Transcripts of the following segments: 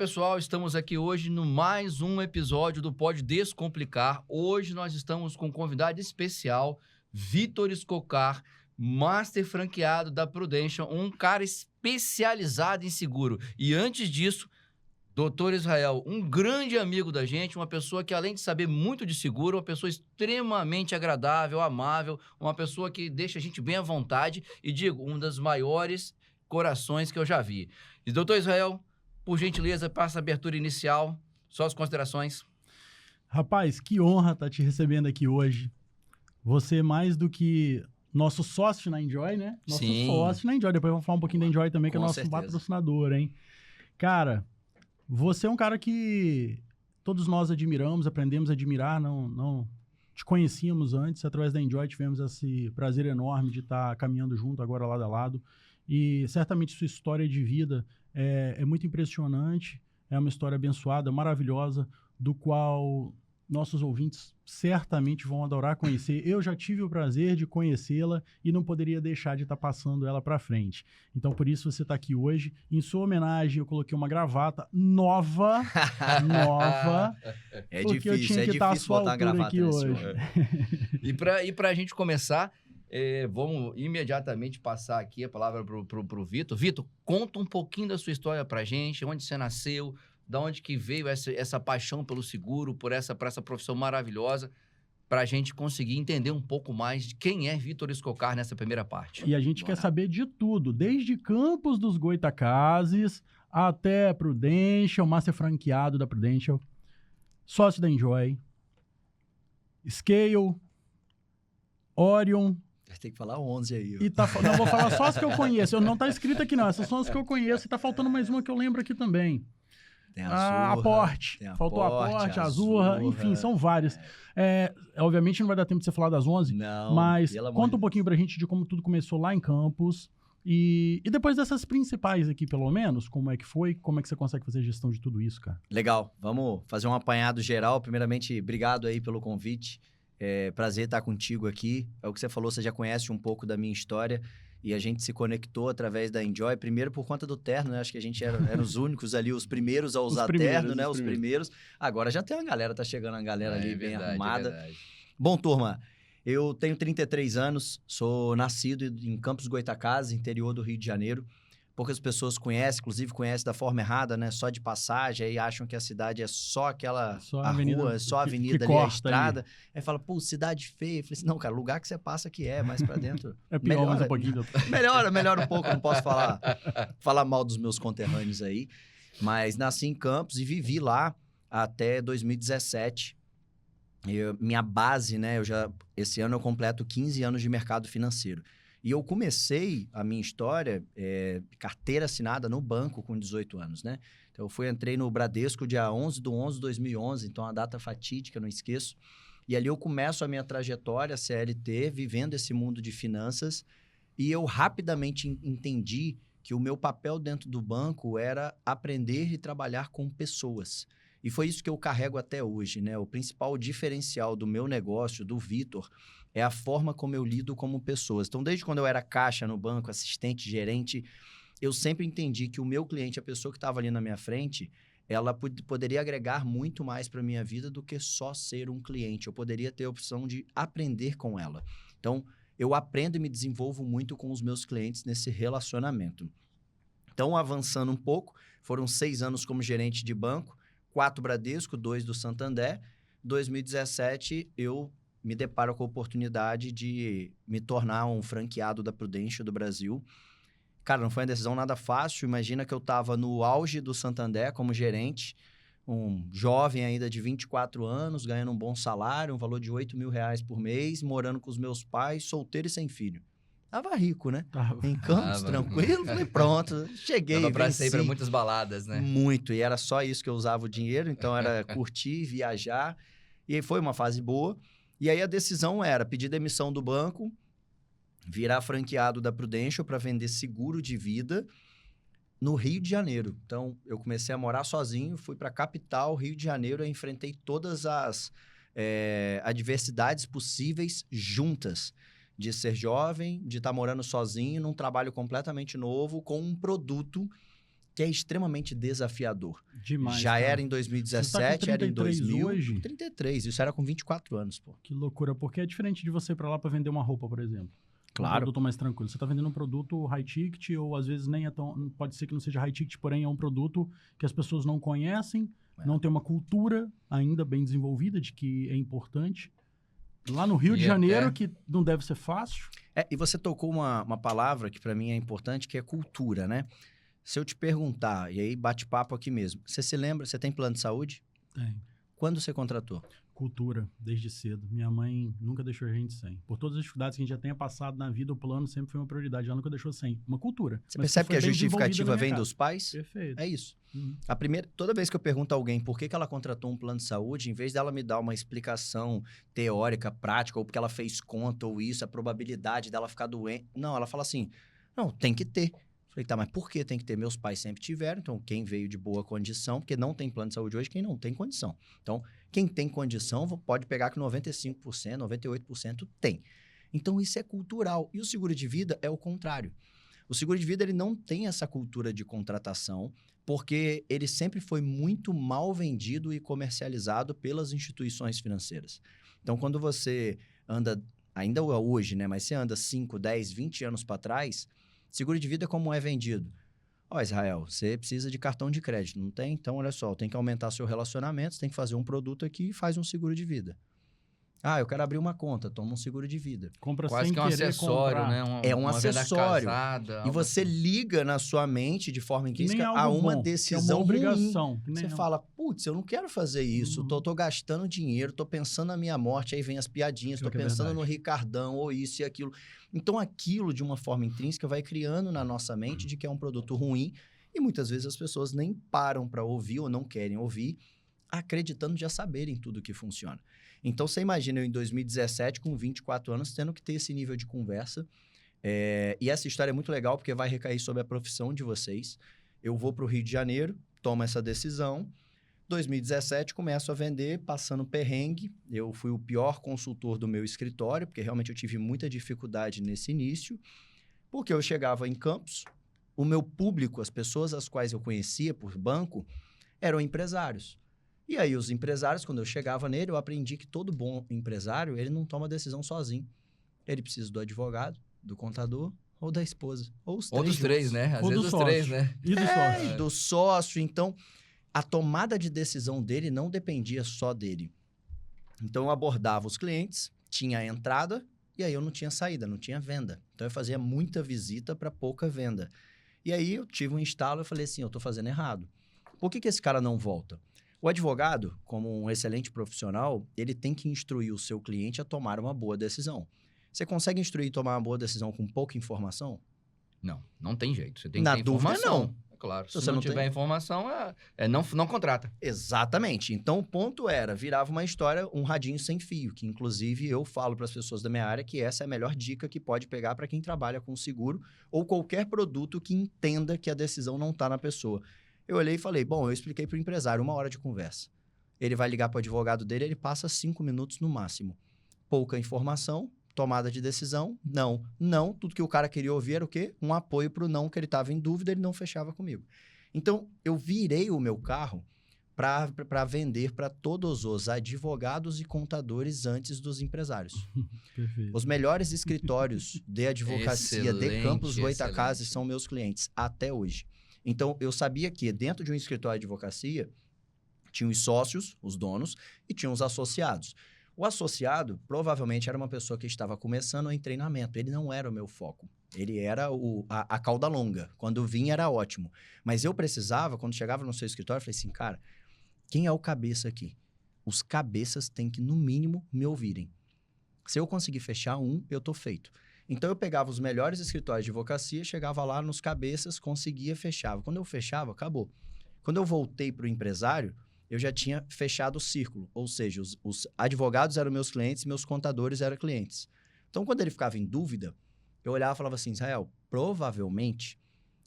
pessoal, estamos aqui hoje no mais um episódio do Pode Descomplicar. Hoje nós estamos com um convidado especial, Vitor Escocar, master franqueado da Prudential, um cara especializado em seguro. E antes disso, Dr. Israel, um grande amigo da gente, uma pessoa que além de saber muito de seguro, uma pessoa extremamente agradável, amável, uma pessoa que deixa a gente bem à vontade e, digo, um dos maiores corações que eu já vi. E, Dr. Israel, por gentileza, passa a abertura inicial, só as considerações. Rapaz, que honra estar te recebendo aqui hoje. Você mais do que nosso sócio na Enjoy, né? Nosso Sim. sócio na Enjoy. Depois vamos falar um pouquinho da Enjoy também, que é Com nosso certeza. patrocinador, hein? Cara, você é um cara que todos nós admiramos, aprendemos a admirar, não te conhecíamos antes. Através da Enjoy tivemos esse prazer enorme de estar caminhando junto agora lado a lado. E certamente sua história de vida é muito impressionante, é uma história abençoada, maravilhosa, do qual nossos ouvintes certamente vão adorar conhecer. Eu já tive o prazer de conhecê-la e não poderia deixar de estar passando ela para frente. Então, por isso você está aqui hoje. Em sua homenagem, eu coloquei uma gravata nova, É porque eu tinha que estar à sua botar altura gravata aqui nesse hoje. homem. E pra gente começar, vamos imediatamente passar aqui a palavra pro Vitor. Vitor, conta um pouquinho da sua história pra gente, onde você nasceu, da onde que veio essa paixão pelo seguro, por essa profissão maravilhosa, pra gente conseguir entender um pouco mais de quem é Vitor Escocar nessa primeira parte. E a gente Bora. quer saber de tudo, desde Campos dos Goytacazes até Prudential, master franqueado da Prudential, sócio da Enjoy, Scale, Orion, Tem que falar 11 aí. ó. e não, vou falar só as que eu conheço. Não tá escrito aqui não, essas são as que eu conheço e tá faltando mais uma que eu lembro aqui também. Tem A Azurra, Aporte, tem faltou a Aporte, a Azurra, enfim, são várias. Obviamente não vai dar tempo de você falar das 11, Não, mas pelo amor conta de um pouquinho pra gente de como tudo começou lá em Campos e depois dessas principais aqui, pelo menos, como é que foi, como é que você consegue fazer a gestão de tudo isso, cara? Legal, vamos fazer um apanhado geral. Primeiramente, obrigado aí pelo convite. É prazer estar contigo aqui. É o que você falou, você já conhece um pouco da minha história e a gente se conectou através da Enjoy, primeiro por conta do terno, né? Acho que a gente era os únicos ali, os primeiros a usar terno, né? Os primeiros. Agora já tem uma galera, tá chegando uma galera ali bem arrumada. verdade. Bom, turma, eu tenho 33 anos, sou nascido em Campos dos Goytacazes, interior do Rio de Janeiro. Poucas pessoas conhecem, inclusive conhecem da forma errada, né? Só de passagem, aí acham que a cidade é só aquela Só a a avenida rua, só a que avenida ali, a corta estrada. Aí fala, pô, cidade feia. Eu falei assim, não, cara, lugar que você passa que mais pra dentro. É pior, mas um pouquinho. Melhora um pouco, não posso falar mal dos meus conterrâneos aí. Mas nasci em Campos e vivi lá até 2017. Minha base, né? Esse ano eu completo 15 anos de mercado financeiro. E eu comecei a minha história, carteira assinada no banco com 18 anos, né? Então, entrei no Bradesco dia 11/11/2011, então a data fatídica, não esqueço. E ali eu começo a minha trajetória CLT, vivendo esse mundo de finanças, e eu rapidamente entendi que o meu papel dentro do banco era aprender e trabalhar com pessoas. E foi isso que eu carrego até hoje, né? O principal diferencial do meu negócio, do Vitor, é a forma como eu lido como pessoas. Então, desde quando eu era caixa no banco, assistente, gerente, eu sempre entendi que o meu cliente, a pessoa que estava ali na minha frente, ela poderia agregar muito mais para a minha vida do que só ser um cliente. Eu poderia ter a opção de aprender com ela. Então, eu aprendo e me desenvolvo muito com os meus clientes nesse relacionamento. Então, avançando um pouco, foram 6 anos como gerente de banco, 4 Bradesco, 2 do Santander. 2017, eu me deparo com a oportunidade de me tornar um franqueado da Prudential do Brasil. Cara, não foi uma decisão nada fácil. Imagina que eu estava no auge do Santander como gerente, um jovem ainda de 24 anos, ganhando um bom salário, um valor de R$8 mil por mês, morando com os meus pais, solteiro e sem filho. Tava rico, né? Em Campos, tranquilo. Falei, pronto, cheguei, Dava pra venci. sair pra muitas baladas, né? Muito, e era só isso que eu usava o dinheiro, então era curtir, viajar, e aí foi uma fase boa. E aí a decisão era pedir demissão do banco, virar franqueado da Prudential para vender seguro de vida no Rio de Janeiro. Então, eu comecei a morar sozinho, fui para a capital, Rio de Janeiro, eu enfrentei todas as adversidades possíveis juntas. De ser jovem, de estar morando sozinho, num trabalho completamente novo, com um produto que é extremamente desafiador. Demais, Já cara. era em Você 2017, tá com era em 33 2000. hoje? 33, isso era com 24 anos, pô. Que loucura, porque é diferente de você ir pra lá pra vender uma roupa, por exemplo. Um Claro. produto mais tranquilo. Você tá vendendo um produto high ticket, ou às vezes nem é tão... Pode ser que não seja high ticket, porém é um produto que as pessoas não conhecem, não tem uma cultura ainda bem desenvolvida de que é importante. Lá no Rio E de Janeiro, até- que não deve ser fácil. E você tocou uma palavra que para mim é importante, que é cultura, né? Se eu te perguntar, e aí bate-papo aqui mesmo, você se lembra, você tem plano de saúde? Tem. Quando você contratou? Cultura, desde cedo. Minha mãe nunca deixou a gente sem. Por todas as dificuldades que a gente já tenha passado na vida, o plano sempre foi uma prioridade. Ela nunca deixou sem. Uma cultura. Você Mas percebe foi que a bem justificativa desenvolvida na vem minha dos pais? casa. Perfeito. É isso. Uhum. Toda vez que eu pergunto a alguém por que ela contratou um plano de saúde, em vez dela me dar uma explicação teórica, prática, ou porque ela fez conta, ou isso, a probabilidade dela ficar doente. Não, ela fala assim: não, tem que ter. Falei, tá, mas por que tem que ter? Meus pais sempre tiveram, então quem veio de boa condição, porque não tem plano de saúde hoje, quem não tem condição. Então, quem tem condição pode pegar que 95%, 98% tem. Então, isso é cultural. E o seguro de vida é o contrário. O seguro de vida ele não tem essa cultura de contratação, porque ele sempre foi muito mal vendido e comercializado pelas instituições financeiras. Então, quando você anda, ainda hoje, né, mas você anda 5, 10, 20 anos para trás, seguro de vida como é vendido? Ó, Israel, você precisa de cartão de crédito, não tem? Então, olha só, tem que aumentar seu relacionamento, você tem que fazer um produto aqui e faz um seguro de vida. Ah, eu quero abrir uma conta, toma um seguro de vida. Compra Quase sem que é um querer acessório, comprar. né? É um uma venda acessório. casada, E algo você assim. liga na sua mente de forma Que nem intrínseca algo a uma bom, decisão que é uma ruim. obrigação. Que nem Você é um- fala, putz, eu não quero fazer isso, Uhum. tô gastando dinheiro, tô pensando na minha morte, aí vem as piadinhas, Pior tô que é pensando no verdade. Ricardão, ou isso e aquilo. Então, aquilo, de uma forma intrínseca, vai criando na nossa mente de que é um produto ruim, e muitas vezes as pessoas nem param para ouvir ou não querem ouvir, acreditando já saberem tudo que funciona. Então, você imagina eu em 2017, com 24 anos, tendo que ter esse nível de conversa. E essa história é muito legal, porque vai recair sobre a profissão de vocês. Eu vou para o Rio de Janeiro, tomo essa decisão. 2017, começo a vender, passando perrengue. Eu fui o pior consultor do meu escritório, porque realmente eu tive muita dificuldade nesse início. Porque eu chegava em Campos, o meu público, as pessoas as quais eu conhecia por banco, eram empresários. E aí, os empresários, quando eu chegava nele, eu aprendi que todo bom empresário, ele não toma decisão sozinho. Ele precisa do advogado, do contador ou da esposa. Ou os Ou três dos três, juntos. né? Às Ou vezes do os sócio. três, né? E do sócio. E do sócio. Então, a tomada de decisão dele não dependia só dele. Então, eu abordava os clientes, tinha a entrada, e aí eu não tinha saída, não tinha venda. Então, eu fazia muita visita para pouca venda. E aí, eu tive um instalo, eu falei assim, eu estou fazendo errado. Por que esse cara não volta? O advogado, como um excelente profissional, ele tem que instruir o seu cliente a tomar uma boa decisão. Você consegue instruir e tomar uma boa decisão com pouca informação? Não, não tem jeito. Você tem Na que ter dúvida, informação. não. É claro. Se Se você não não tiver tem- informação, não contrata. Exatamente. Então, o ponto virava uma história, um radinho sem fio, que inclusive eu falo para as pessoas da minha área que essa é a melhor dica que pode pegar para quem trabalha com seguro ou qualquer produto que entenda que a decisão não está na pessoa. Eu olhei e falei, bom, eu expliquei para o empresário, 1 hora de conversa. Ele vai ligar para o advogado dele, ele passa 5 minutos no máximo. Pouca informação, tomada de decisão, não. Tudo que o cara queria ouvir era o quê? Um apoio para o não, que ele estava em dúvida, ele não fechava comigo. Então, eu virei o meu carro para vender para todos os advogados e contadores antes dos empresários. Perfeito. Os melhores escritórios de advocacia de Campos do Goytacazes Excelente. são meus clientes, até hoje. Então, eu sabia que dentro de um escritório de advocacia, tinha os sócios, os donos, e tinha os associados. O associado, provavelmente, era uma pessoa que estava começando em treinamento. Ele não era o meu foco. Ele era a cauda longa. Quando vinha, era ótimo. Mas eu precisava, quando chegava no seu escritório, eu falei assim, cara, quem é o cabeça aqui? Os cabeças têm que, no mínimo, me ouvirem. Se eu conseguir fechar um, eu tô feito. Então, eu pegava os melhores escritórios de advocacia, chegava lá nos cabeças, conseguia, fechava. Quando eu fechava, acabou. Quando eu voltei para o empresário, eu já tinha fechado o círculo. Ou seja, os advogados eram meus clientes, meus contadores eram clientes. Então, quando ele ficava em dúvida, eu olhava e falava assim, Israel, provavelmente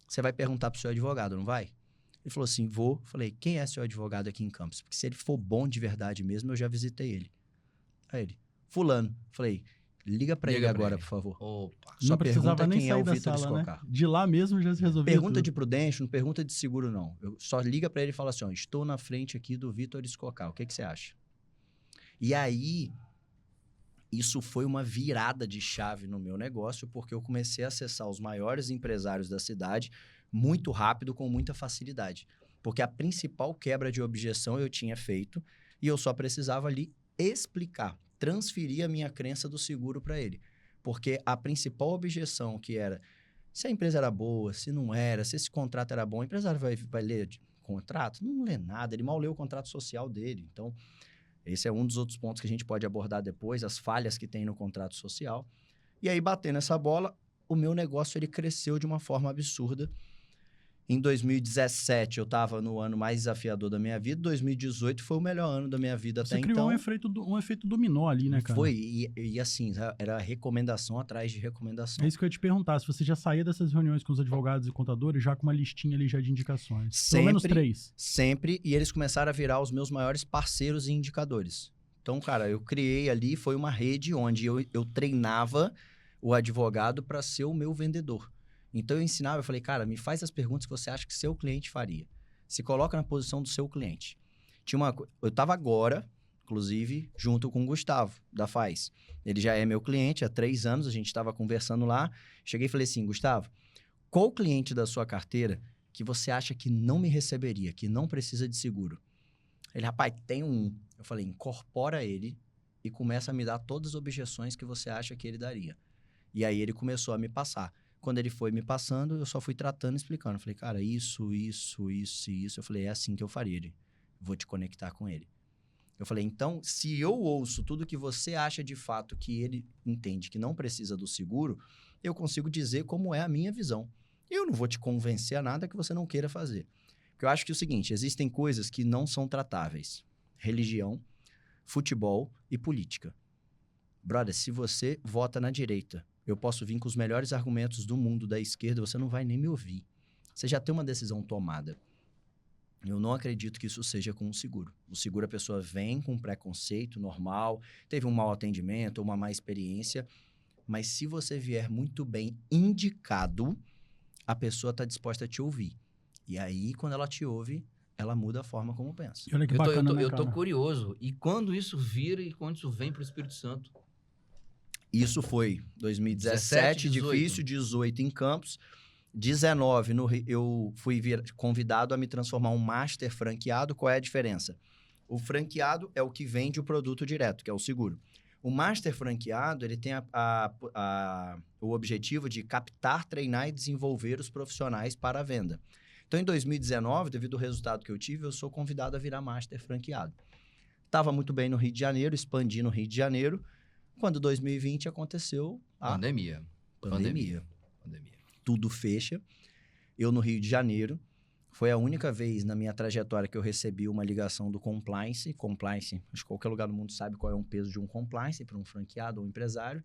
você vai perguntar para o seu advogado, não vai? Ele falou assim, vou. Falei, quem é seu advogado aqui em Campos? Porque se ele for bom de verdade mesmo, eu já visitei ele. Aí ele, fulano. Falei, liga para ele Liga pra agora, ele. por favor. Opa. Só Não precisava pergunta nem quem é sair o da Vitor sala, né? Escocar. De lá mesmo já se resolveu Pergunta tudo. de Prudential, não pergunta de seguro, não. Eu só liga pra ele e fala assim, ó, estou na frente aqui do Vitor Escocar, o que você acha? E aí, isso foi uma virada de chave no meu negócio, porque eu comecei a acessar os maiores empresários da cidade muito rápido, com muita facilidade. Porque a principal quebra de objeção eu tinha feito e eu só precisava ali explicar, transferir a minha crença do seguro para ele. Porque a principal objeção que era se a empresa era boa, se não era, se esse contrato era bom, o empresário vai ler contrato? Não lê nada, ele mal lê o contrato social dele. Então, esse é um dos outros pontos que a gente pode abordar depois, as falhas que tem no contrato social. E aí, batendo essa bola, o meu negócio ele cresceu de uma forma absurda. Em 2017, eu estava no ano mais desafiador da minha vida. 2018 foi o melhor ano da minha vida Você até criou então. um efeito dominó ali, né, cara? Foi, e assim, era recomendação atrás de recomendação. É isso que eu ia te perguntar. Se você já saía dessas reuniões com os advogados e contadores já com uma listinha ali já de indicações. Pelo menos 3. Sempre, e eles começaram a virar os meus maiores parceiros e indicadores. Então, cara, eu criei ali, foi uma rede onde eu treinava o advogado para ser o meu vendedor. Então, eu ensinava, eu falei, cara, me faz as perguntas que você acha que seu cliente faria. Se coloca na posição do seu cliente. Eu estava agora, inclusive, junto com o Gustavo, da Faz. Ele já é meu cliente há 3 anos, a gente estava conversando lá. Cheguei e falei assim, Gustavo, qual cliente da sua carteira que você acha que não me receberia, que não precisa de seguro? Ele, rapaz, tem um. Eu falei, incorpora ele e começa a me dar todas as objeções que você acha que ele daria. E aí ele começou a me passar. Quando ele foi me passando, eu só fui tratando e explicando. Eu falei, cara, isso. Eu falei, é assim que eu faria. Ele, vou te conectar com ele. Eu falei, então, se eu ouço tudo que você acha de fato que ele entende que não precisa do seguro, eu consigo dizer como é a minha visão. Eu não vou te convencer a nada que você não queira fazer. Porque eu acho que é o seguinte, existem coisas que não são tratáveis. Religião, futebol e política. Brother, se você vota na direita, eu posso vir com os melhores argumentos do mundo da esquerda, você não vai nem me ouvir. Você já tem uma decisão tomada. Eu não acredito que isso seja com o seguro. O seguro, a pessoa vem com preconceito normal, teve um mau atendimento, uma má experiência, mas se você vier muito bem indicado, a pessoa está disposta a te ouvir. E aí, quando ela te ouve, ela muda a forma como pensa. E olha que bacana, né, Eu tô cara? curioso. E quando isso vira e quando isso vem pro Espírito Santo? Isso foi 2017, 17, 18. difícil, 18 em Campos. 19, eu fui convidado a me transformar um master franqueado. Qual é a diferença? O franqueado é o que vende o produto direto, que é o seguro. O master franqueado, ele tem o objetivo de captar, treinar e desenvolver os profissionais para a venda. Então, em 2019, devido ao resultado que eu tive, eu sou convidado a virar master franqueado. Estava muito bem no Rio de Janeiro, expandi no Rio de Janeiro. Quando 2020 aconteceu a Pandemia. Tudo fecha. Eu no Rio de Janeiro. Foi a única vez na minha trajetória que eu recebi uma ligação do compliance. Compliance, acho que qualquer lugar do mundo sabe qual é um peso de um compliance para um franqueado ou um empresário.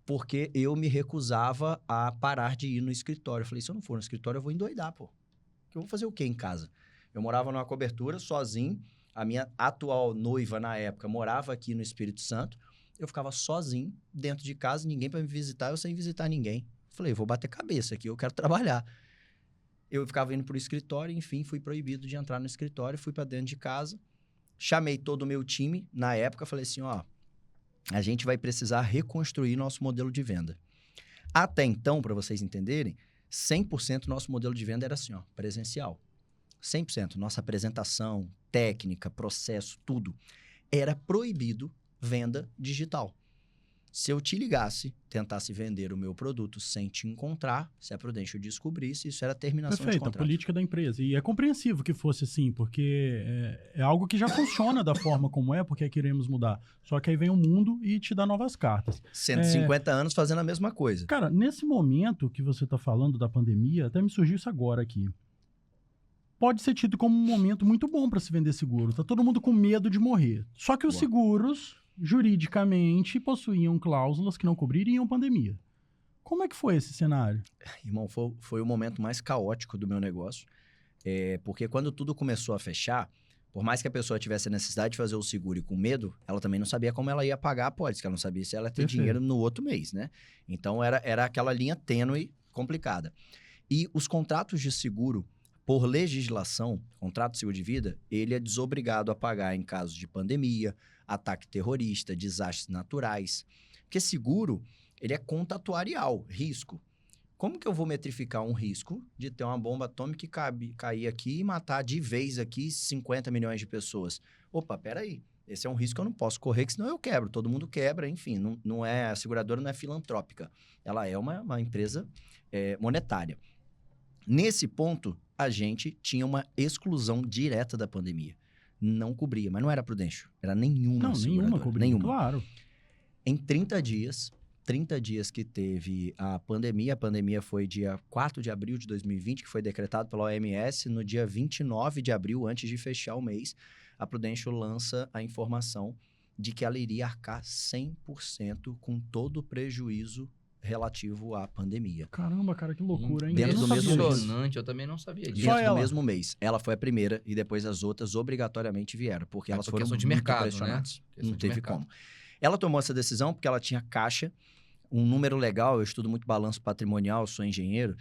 Porque eu me recusava a parar de ir no escritório. Eu falei, se eu não for no escritório, eu vou endoidar, pô. Eu vou fazer o quê em casa? Eu morava numa cobertura sozinho. A minha atual noiva, na época, morava aqui no Espírito Santo. Eu ficava sozinho, dentro de casa, ninguém para me visitar, eu sem visitar ninguém. Falei, vou bater cabeça aqui, eu quero trabalhar. Eu ficava indo pro escritório, enfim, fui proibido de entrar no escritório, fui para dentro de casa, chamei todo o meu time, na época, falei assim, ó, a gente vai precisar reconstruir nosso modelo de venda. Até então, para vocês entenderem, 100% nosso modelo de venda era assim, ó, presencial. 100%, nossa apresentação, técnica, processo, tudo. Era proibido venda digital. Se eu te ligasse, tentasse vender o meu produto sem te encontrar, se a Prudential descobrisse, isso era terminação de Perfeito, a contrato. política da empresa. E é compreensível que fosse assim, porque é algo que já funciona da forma como é, porque queremos mudar. Só que aí vem o mundo e te dá novas cartas. 150 anos fazendo a mesma coisa. Cara, nesse momento que você está falando da pandemia, até me surgiu isso agora aqui. Pode ser tido como um momento muito bom para se vender seguro. Tá todo mundo com medo de morrer. Só que os seguros, juridicamente, possuíam cláusulas que não cobririam pandemia. Como é que foi esse cenário? Irmão, foi o momento mais caótico do meu negócio. Porque quando tudo começou a fechar, Por mais que a pessoa tivesse a necessidade de fazer o seguro e com medo, ela também não sabia como ela ia pagar a pólice, que ela não sabia se ela ia ter Perfeito. dinheiro no outro mês, né? Então, era aquela linha tênue complicada. E os contratos de seguro, por legislação, contrato de seguro de vida, ele é desobrigado a pagar em casos de pandemia, ataque terrorista, desastres naturais. Porque seguro, ele é contatuarial, risco. Como que eu vou metrificar um risco de ter uma bomba atômica que cair aqui e matar de vez aqui 50 milhões de pessoas? Opa, peraí. Esse é um risco que eu não posso correr, que senão eu quebro. Todo mundo quebra, enfim. Não é, a seguradora não é filantrópica. Ela é uma empresa monetária. Nesse ponto, a gente tinha uma exclusão direta da pandemia. Não cobria, mas não era Prudential. Era nenhuma seguradora. cobria, Nenhuma. claro. Em 30 dias que teve a pandemia foi dia 4 de abril de 2020, que foi decretado pela OMS. No dia 29 de abril, antes de fechar o mês, a Prudential lança a informação de que ela iria arcar 100% com todo o prejuízo relativo à pandemia. Caramba, cara, que loucura, hein? Dentro Eu do não mesmo sabia mês. disso. Impressionante, eu também não sabia disso. Só Dentro do ela. mesmo mês. Ela foi a primeira e depois as outras obrigatoriamente vieram, porque elas por foram questão de muito mercado, né? pressionadas. Questão Não de teve mercado. como. Ela tomou essa decisão porque ela tinha caixa, um número legal, eu estudo muito balanço patrimonial, sou engenheiro.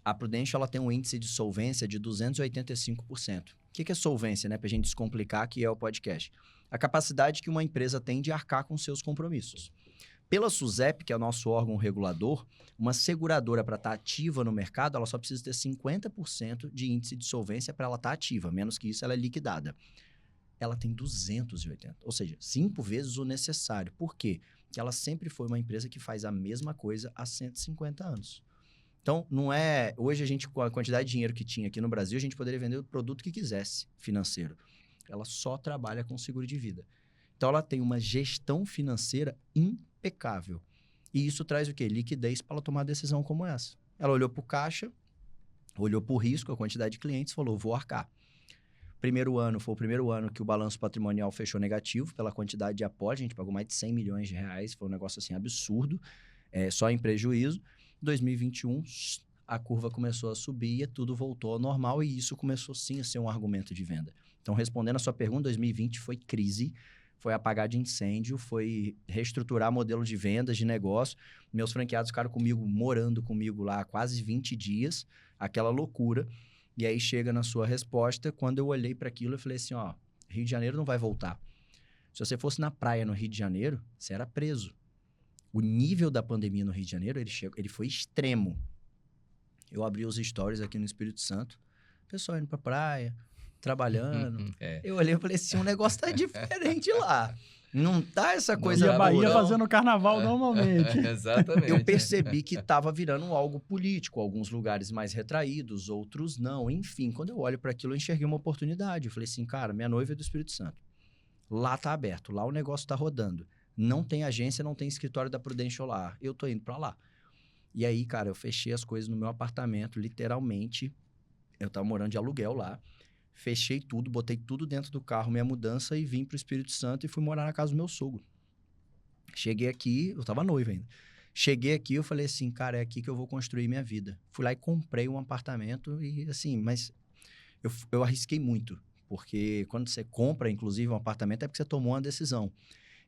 A Prudential ela tem um índice de solvência de 285%. O que é solvência, né? Para a gente descomplicar, que é o podcast. A capacidade que uma empresa tem de arcar com seus compromissos. Pela SUSEP, que é o nosso órgão regulador, uma seguradora para estar ativa no mercado, ela só precisa ter 50% de índice de solvência para ela estar ativa. Menos que isso, ela é liquidada. Ela tem 280, ou seja, 5 vezes o necessário. Por quê? Porque ela sempre foi uma empresa que faz a mesma coisa há 150 anos. Então, não é... Hoje, a gente, com a quantidade de dinheiro que tinha aqui no Brasil, a gente poderia vender o produto que quisesse, financeiro. Ela só trabalha com seguro de vida. Então, ela tem uma gestão financeira impecável. E isso traz o quê? Liquidez para ela tomar uma decisão como essa. Ela olhou para o caixa, olhou para o risco, a quantidade de clientes, falou, vou arcar. Primeiro ano, foi o primeiro ano que o balanço patrimonial fechou negativo pela quantidade de aporte. A gente pagou mais de 100 milhões de reais. Foi um negócio assim absurdo, só em prejuízo. 2021, a curva começou a subir e tudo voltou ao normal. E isso começou sim a ser um argumento de venda. Então, respondendo a sua pergunta, 2020 foi crise, foi apagar de incêndio, foi reestruturar modelo de vendas, de negócio. Meus franqueados ficaram comigo, morando comigo lá há quase 20 dias, aquela loucura. E aí chega na sua resposta, quando eu olhei para aquilo, eu falei assim, ó, Rio de Janeiro não vai voltar. Se você fosse na praia no Rio de Janeiro, você era preso. O nível da pandemia no Rio de Janeiro, ele foi extremo. Eu abri os stories aqui no Espírito Santo, o pessoal indo pra praia, trabalhando. Eu olhei e falei assim, o negócio tá diferente lá. Não tá essa coisa E a Bahia boa. fazendo carnaval normalmente. Exatamente. Eu percebi que estava virando algo político, alguns lugares mais retraídos, outros não. Enfim, quando eu olho para aquilo, eu enxerguei uma oportunidade. Eu falei assim, cara, minha noiva é do Espírito Santo. Lá tá aberto, lá o negócio tá rodando. Não tem agência, não tem escritório da Prudential lá. Eu tô indo para lá. E aí, cara, eu fechei as coisas no meu apartamento, literalmente. Eu tava morando de aluguel lá. Fechei tudo, botei tudo dentro do carro, minha mudança, e vim pro Espírito Santo e fui morar na casa do meu sogro. Cheguei aqui, eu tava noivo ainda. Cheguei aqui, eu falei assim, cara, é aqui que eu vou construir minha vida. Fui lá e comprei um apartamento e assim, mas eu arrisquei muito. Porque quando você compra, inclusive, um apartamento, é porque você tomou uma decisão.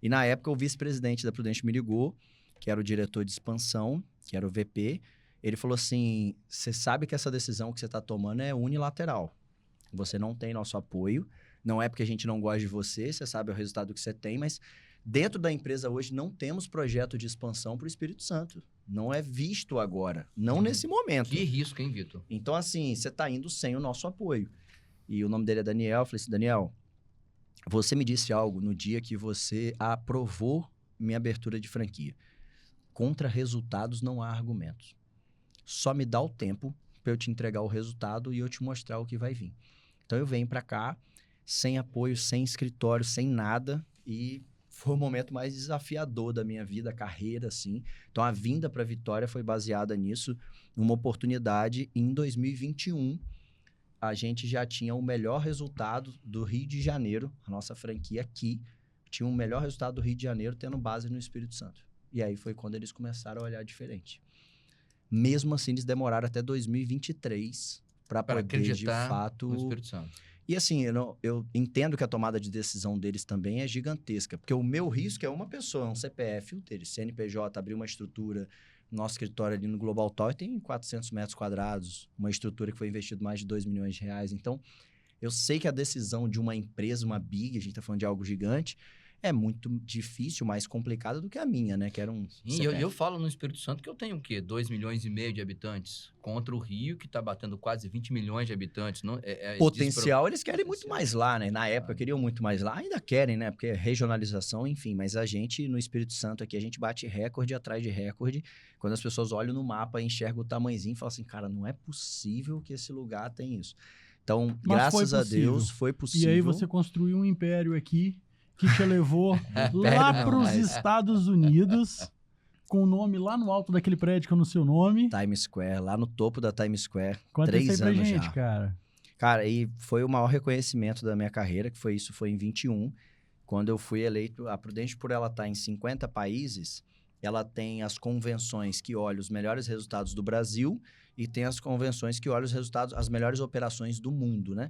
E na época, o vice-presidente da Prudential me ligou, que era o diretor de expansão, que era o VP. Ele falou assim, você sabe que essa decisão que você está tomando é unilateral. Você não tem nosso apoio. Não é porque a gente não gosta de você, você sabe o resultado que você tem, mas dentro da empresa hoje não temos projeto de expansão para o Espírito Santo. Não é visto agora, não nesse momento. Que risco, hein, Vitor? Então, assim, você está indo sem o nosso apoio. E o nome dele é Daniel. Eu falei assim, Daniel, você me disse algo no dia que você aprovou minha abertura de franquia. Contra resultados não há argumentos. Só me dá o tempo para eu te entregar o resultado e eu te mostrar o que vai vir. Então, eu venho para cá sem apoio, sem escritório, sem nada, e foi o momento mais desafiador da minha vida, carreira, assim. Então, a vinda para Vitória foi baseada nisso, numa oportunidade. E em 2021, a gente já tinha o melhor resultado do Rio de Janeiro, a nossa franquia aqui, tinha o melhor resultado do Rio de Janeiro tendo base no Espírito Santo. E aí foi quando eles começaram a olhar diferente. Mesmo assim, eles demoraram até 2023 para Para poder, de acreditar fato... no Espírito Santo. E assim, eu entendo que a tomada de decisão deles também é gigantesca, porque o meu risco é uma pessoa, um CPF, deles, CNPJ, abrir uma estrutura, nosso escritório ali no Global Tower tem 400 metros quadrados, uma estrutura que foi investido mais de 2 milhões de reais. Então, eu sei que a decisão de uma empresa, uma big, a gente está falando de algo gigante, é muito difícil, mais complicada do que a minha, né? Que era um E eu falo no Espírito Santo que eu tenho o quê? 2,5 milhões de habitantes. Contra o Rio, que está batendo quase 20 milhões de habitantes. Não, potencial, eles querem muito mais lá, né? Na época, queriam muito mais lá. Ainda querem, né? Porque é regionalização, enfim. Mas a gente, no Espírito Santo aqui, a gente bate recorde atrás de recorde. Quando as pessoas olham no mapa, enxergam o tamanhozinho e falam assim, cara, não é possível que esse lugar tem isso. Então, Mas graças a Deus, foi possível. E aí você construiu um império aqui que te levou lá para os Estados Unidos, com o nome lá no alto daquele prédio que é no seu nome. Times Square, lá no topo da Times Square. Conta 3 isso aí pra anos gente, já. cara. Cara, e foi o maior reconhecimento da minha carreira, que foi em 21, quando eu fui eleito. A Prudential, por ela estar em 50 países, ela tem as convenções que olham os melhores resultados do Brasil e tem as convenções que olham os resultados, as melhores operações do mundo, né?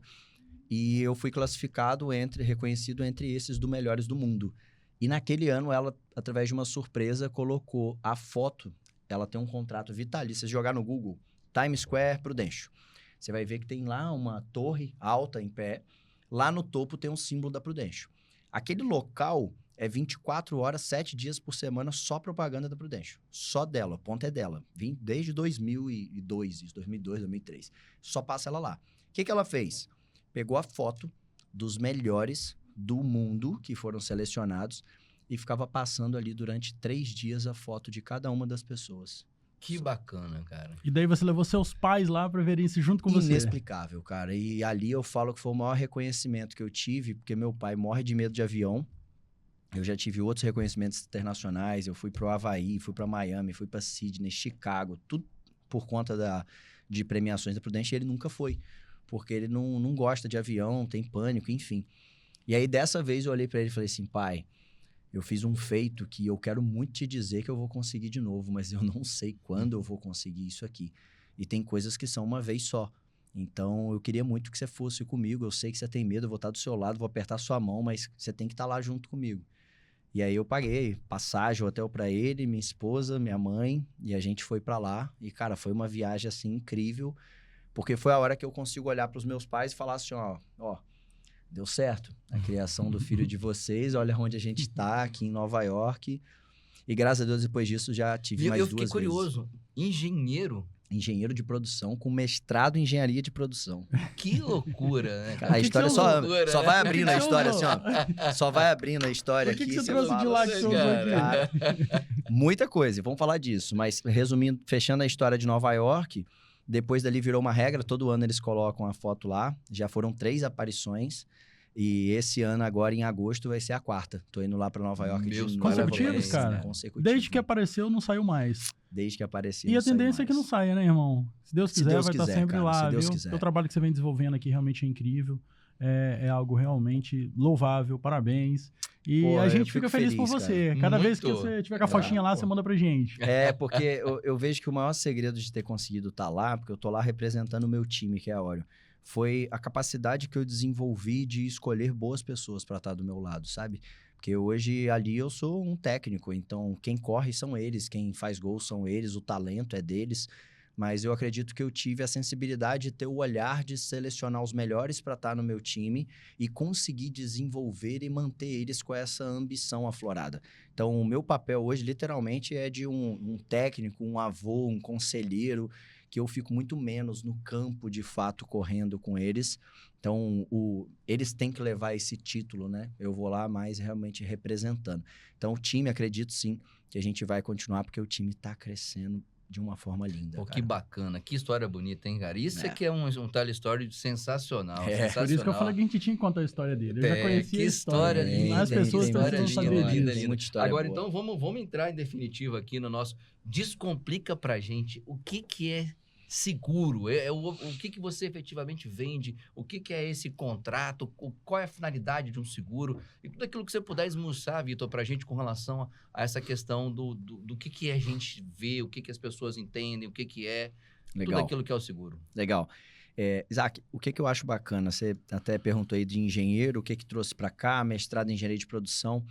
E eu fui classificado reconhecido entre esses do melhores do mundo. E naquele ano, ela, através de uma surpresa, colocou a foto. Ela tem um contrato vitalício. Se jogar no Google, Times Square Prudential. Você vai ver que tem lá uma torre alta em pé. Lá no topo tem um símbolo da Prudential. Aquele local é 24 horas, 7 dias por semana, só propaganda da Prudential. Só dela, o ponto é dela. Vim desde 2002, 2003. Só passa ela lá. O que ela fez? Pegou a foto dos melhores do mundo que foram selecionados e ficava passando ali durante 3 dias a foto de cada uma das pessoas. Que bacana, cara. E daí você levou seus pais lá pra verem isso junto com você. Inexplicável, cara. E ali eu falo que foi o maior reconhecimento que eu tive, porque meu pai morre de medo de avião. Eu já tive outros reconhecimentos internacionais. Eu fui pro Havaí, fui pra Miami, fui pra Sydney, Chicago. Tudo por conta de premiações da Prudential. E ele nunca foi. Porque ele não gosta de avião, tem pânico, enfim. E aí, dessa vez, eu olhei pra ele e falei assim, pai, eu fiz um feito que eu quero muito te dizer que eu vou conseguir de novo, mas eu não sei quando eu vou conseguir isso aqui. E tem coisas que são uma vez só. Então, eu queria muito que você fosse comigo. Eu sei que você tem medo, eu vou estar do seu lado, vou apertar sua mão, mas você tem que estar lá junto comigo. E aí, eu paguei passagem, hotel pra ele, minha esposa, minha mãe, e a gente foi pra lá. E, cara, foi uma viagem, assim, incrível. Porque foi a hora que eu consigo olhar para os meus pais e falar assim, ó, deu certo a criação do filho de vocês, olha onde a gente está, aqui em Nova York. E graças a Deus, depois disso, já tive mais 2 vezes. Eu fiquei curioso. Engenheiro? Engenheiro de produção, com mestrado em engenharia de produção. Que loucura, né, cara? A história só vai abrindo a que história você assim, ó. Só vai abrindo a história O que aqui. você trouxe de lá que você usou aqui? Muita coisa, vamos falar disso. Mas resumindo, fechando a história de Nova York... Depois dali virou uma regra, todo ano eles colocam a foto lá. Já foram 3 aparições. E esse ano, agora em agosto, vai ser a 4ª. Tô indo lá pra Nova York de novo. Consecutivos, cara? Consecutivos. Desde que apareceu, não saiu mais. Desde que apareceu. E a tendência é que não saia, né, irmão? Se Deus quiser, vai estar sempre cara, lá, se Deus viu? quiser. O trabalho que você vem desenvolvendo aqui realmente é incrível. É algo realmente louvável, parabéns. E a gente fica feliz por você. Cara. Cada vez que você tiver com a fotinha lá, você manda pra gente. Porque eu vejo que o maior segredo de ter conseguido estar lá, porque eu tô lá representando o meu time, que é a Oreo, foi a capacidade que eu desenvolvi de escolher boas pessoas para estar do meu lado, sabe? Porque hoje ali eu sou um técnico, então quem corre são eles, quem faz gols são eles, o talento é deles. Mas eu acredito que eu tive a sensibilidade de ter o olhar de selecionar os melhores para estar no meu time e conseguir desenvolver e manter eles com essa ambição aflorada. Então, o meu papel hoje, literalmente, é de um técnico, um avô, um conselheiro, que eu fico muito menos no campo, de fato, correndo com eles. Então, eles têm que levar esse título, né? Eu vou lá mais realmente representando. Então, o time, acredito sim, que a gente vai continuar, porque o time está crescendo de uma forma linda. Pô, que bacana, que história bonita, hein, cara? Isso aqui é um telestory sensacional, sensacional. Por isso que eu falei que a gente tinha que contar a história dele. Eu já conhecia a história. Linda, as pessoas precisam saber disso. Agora, então, vamos entrar em definitivo aqui no nosso... Descomplica pra gente o que é seguro, o que você efetivamente vende, o que é esse contrato, qual é a finalidade de um seguro, e tudo aquilo que você puder esmiuçar, Vitor, pra gente com relação a essa questão do que a gente vê, o que as pessoas entendem, o que é, Legal. tudo aquilo que é o seguro. Legal. Isaac, o que eu acho bacana? Você até perguntou aí de engenheiro, o que trouxe para cá, mestrado em engenharia de produção.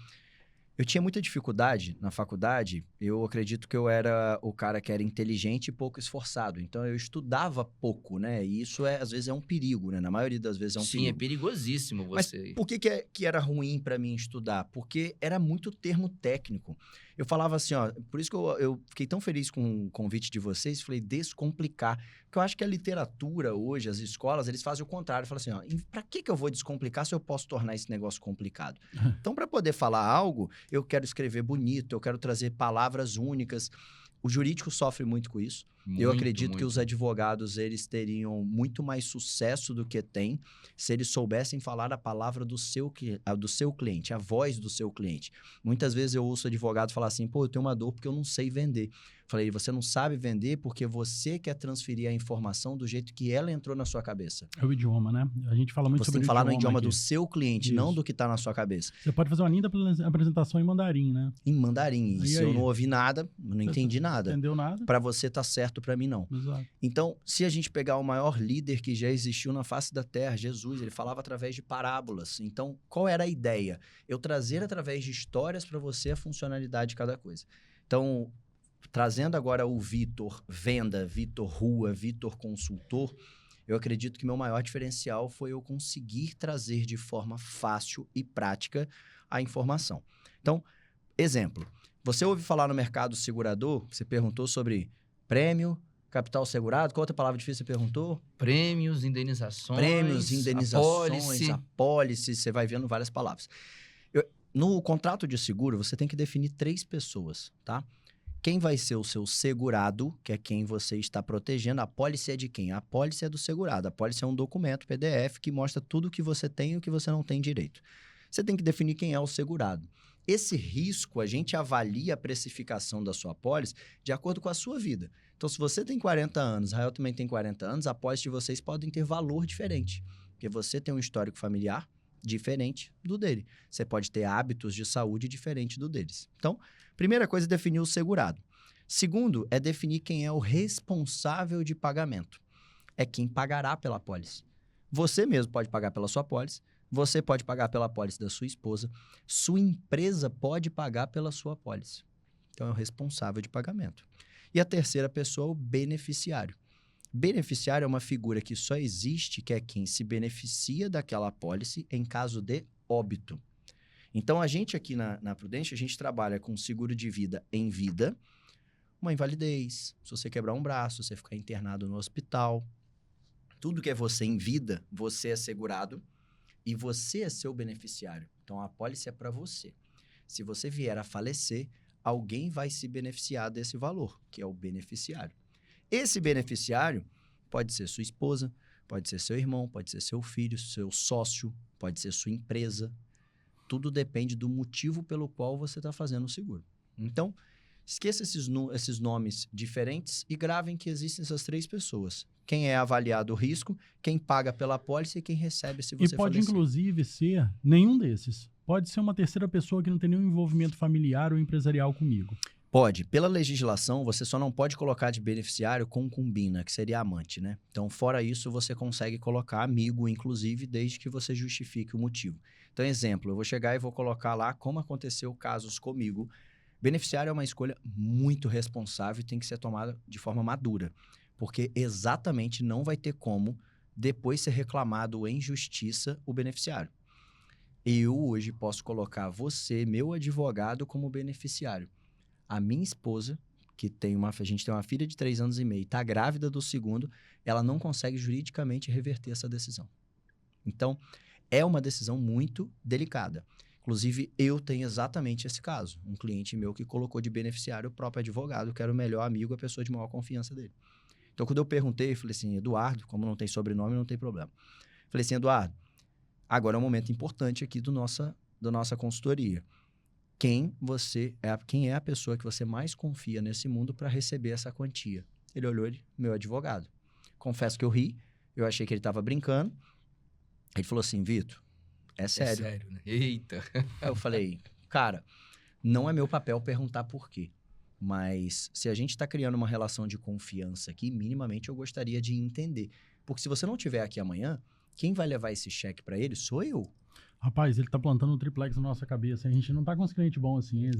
Eu tinha muita dificuldade na faculdade. Eu acredito que eu era o cara que era inteligente e pouco esforçado. Então, eu estudava pouco, né? E isso, às vezes, é um perigo, né? Na maioria das vezes é um perigo. Sim, é perigosíssimo você. Mas por que era ruim para mim estudar? Porque era muito termo técnico. Eu falava assim, ó, por isso que eu fiquei tão feliz com o convite de vocês, falei descomplicar. Porque eu acho que a literatura hoje, as escolas, eles fazem o contrário. Falam assim, ó, para que eu vou descomplicar se eu posso tornar esse negócio complicado? Então, para poder falar algo, eu quero escrever bonito, eu quero trazer palavras únicas. O jurídico sofre muito com isso. Eu acredito que os advogados, eles teriam muito mais sucesso do que têm se eles soubessem falar a palavra do seu cliente, a voz do seu cliente. Muitas vezes eu ouço advogado falar assim, pô, eu tenho uma dor porque eu não sei vender. Falei, você não sabe vender porque você quer transferir a informação do jeito que ela entrou na sua cabeça. É o idioma, né? A gente fala muito você sobre tem que falar no idioma aqui. do seu cliente, Isso. não do que está na sua cabeça. Você pode fazer uma linda apresentação em mandarim, né? Em mandarim. E se eu não ouvi nada, não entendi nada. Entendeu nada? Para você tá certo, para mim não. Exato. Então, se a gente pegar o maior líder que já existiu na face da Terra, Jesus, ele falava através de parábolas. Então, qual era a ideia? Eu trazer através de histórias para você a funcionalidade de cada coisa. Então, trazendo agora o Vitor Venda, Vitor Rua, Vitor Consultor, eu acredito que meu maior diferencial foi eu conseguir trazer de forma fácil e prática a informação. Então, exemplo, você ouve falar no mercado segurador, você perguntou sobre prêmio, capital segurado, qual outra palavra difícil você perguntou? Prêmios, indenizações, indenizações, apólice, você vai vendo várias palavras. No contrato de seguro, você tem que definir 3 pessoas, tá? Quem vai ser o seu segurado, que é quem você está protegendo. A apólice é de quem? A apólice é do segurado. A apólice é um documento PDF que mostra tudo o que você tem e o que você não tem direito. Você tem que definir quem é o segurado. Esse risco, a gente avalia a precificação da sua apólice de acordo com a sua vida. Então, se você tem 40 anos, Rael também tem 40 anos, a apólice de vocês podem ter valor diferente. Porque você tem um histórico familiar diferente do dele. Você pode ter hábitos de saúde diferente do deles. Então, primeira coisa é definir o segurado. Segundo, é definir quem é o responsável de pagamento. É quem pagará pela apólice. Você mesmo pode pagar pela sua apólice, você pode pagar pela apólice da sua esposa, sua empresa pode pagar pela sua apólice. Então, é o responsável de pagamento. E a terceira pessoa é o beneficiário. Beneficiário é uma figura que só existe, que é quem se beneficia daquela apólice em caso de óbito. Então, a gente aqui na Prudential, a gente trabalha com seguro de vida em vida, uma invalidez, se você quebrar um braço, você ficar internado no hospital. Tudo que é você em vida, você é segurado e você é seu beneficiário. Então, a apólice é para você. Se você vier a falecer, alguém vai se beneficiar desse valor, que é o beneficiário. Esse beneficiário pode ser sua esposa, pode ser seu irmão, pode ser seu filho, seu sócio, pode ser sua empresa. Tudo depende do motivo pelo qual você está fazendo o seguro. Então, esqueça esses nomes diferentes e gravem que existem essas 3 pessoas. Quem é avaliado o risco, quem paga pela apólice e quem recebe se você E pode, falecer. inclusive, ser nenhum desses. Pode ser uma terceira pessoa que não tem nenhum envolvimento familiar ou empresarial comigo. Pode. Pela legislação, você só não pode colocar de beneficiário concubina, que seria amante, né? Então, fora isso, você consegue colocar amigo, inclusive, desde que você justifique o motivo. Então, exemplo, eu vou chegar e vou colocar lá como aconteceu casos comigo. Beneficiário é uma escolha muito responsável e tem que ser tomada de forma madura, porque exatamente não vai ter como depois ser reclamado em justiça o beneficiário. Eu hoje posso colocar você, meu advogado, como beneficiário. A minha esposa, a gente tem uma filha de 3 anos e meio, está grávida do segundo, ela não consegue juridicamente reverter essa decisão. Então, é uma decisão muito delicada. Inclusive, eu tenho exatamente esse caso. Um cliente meu que colocou de beneficiário o próprio advogado, que era o melhor amigo, a pessoa de maior confiança dele. Então, quando eu perguntei, eu falei assim, Eduardo, como não tem sobrenome, não tem problema. Falei assim, Eduardo, agora é um momento importante aqui da nossa consultoria. Quem é a pessoa que você mais confia nesse mundo para receber essa quantia? Ele olhou, meu advogado. Confesso que eu ri, eu achei que ele estava brincando. Ele falou assim, Vitor, é sério. É sério, né? Eita. Aí eu falei, cara, não é meu papel perguntar por quê. Mas se a gente está criando uma relação de confiança aqui, minimamente eu gostaria de entender. Porque se você não estiver aqui amanhã, quem vai levar esse cheque para ele sou eu. Rapaz, ele tá plantando um triplex na nossa cabeça. A gente não tá com os clientes bons assim.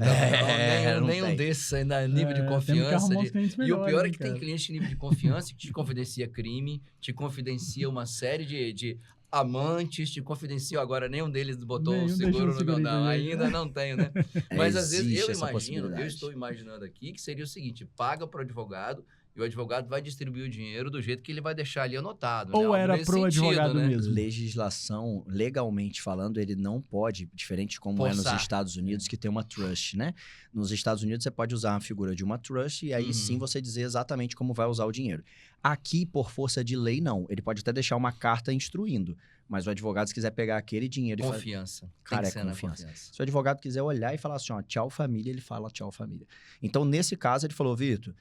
Nenhum desses ainda nível de Temos que confiança. arrumar uns clientes E o melhores, pior é hein, que tem cara? cliente de nível de confiança que te confidencia crime, te confidencia uma série de amantes, te confidencia agora, nenhum deles botou Nenhum um deixou seguro o no meu, seguro não. pra gente. Ainda não tenho, né? Mas às vezes Existe eu essa imagino, eu possibilidade. estou imaginando aqui que seria o seguinte, paga para o advogado e o advogado vai distribuir o dinheiro do jeito que ele vai deixar ali anotado. Ou né? Algo era nesse pro sentido, advogado né? mesmo? Legislação, legalmente falando, ele não pode, diferente como é nos Forçar. Estados Unidos, que tem uma trust, né? Nos Estados Unidos, você pode usar a figura de uma trust e aí Uhum. sim você dizer exatamente como vai usar o dinheiro. Aqui, por força de lei, não. Ele pode até deixar uma carta instruindo, mas o advogado, se quiser pegar aquele dinheiro e fazer... Confiança. Cara, Tem que é ser na confiança. confiança. Se o advogado quiser olhar e falar assim, ó, tchau família, ele fala tchau família. Então, nesse caso, ele falou, Vitor,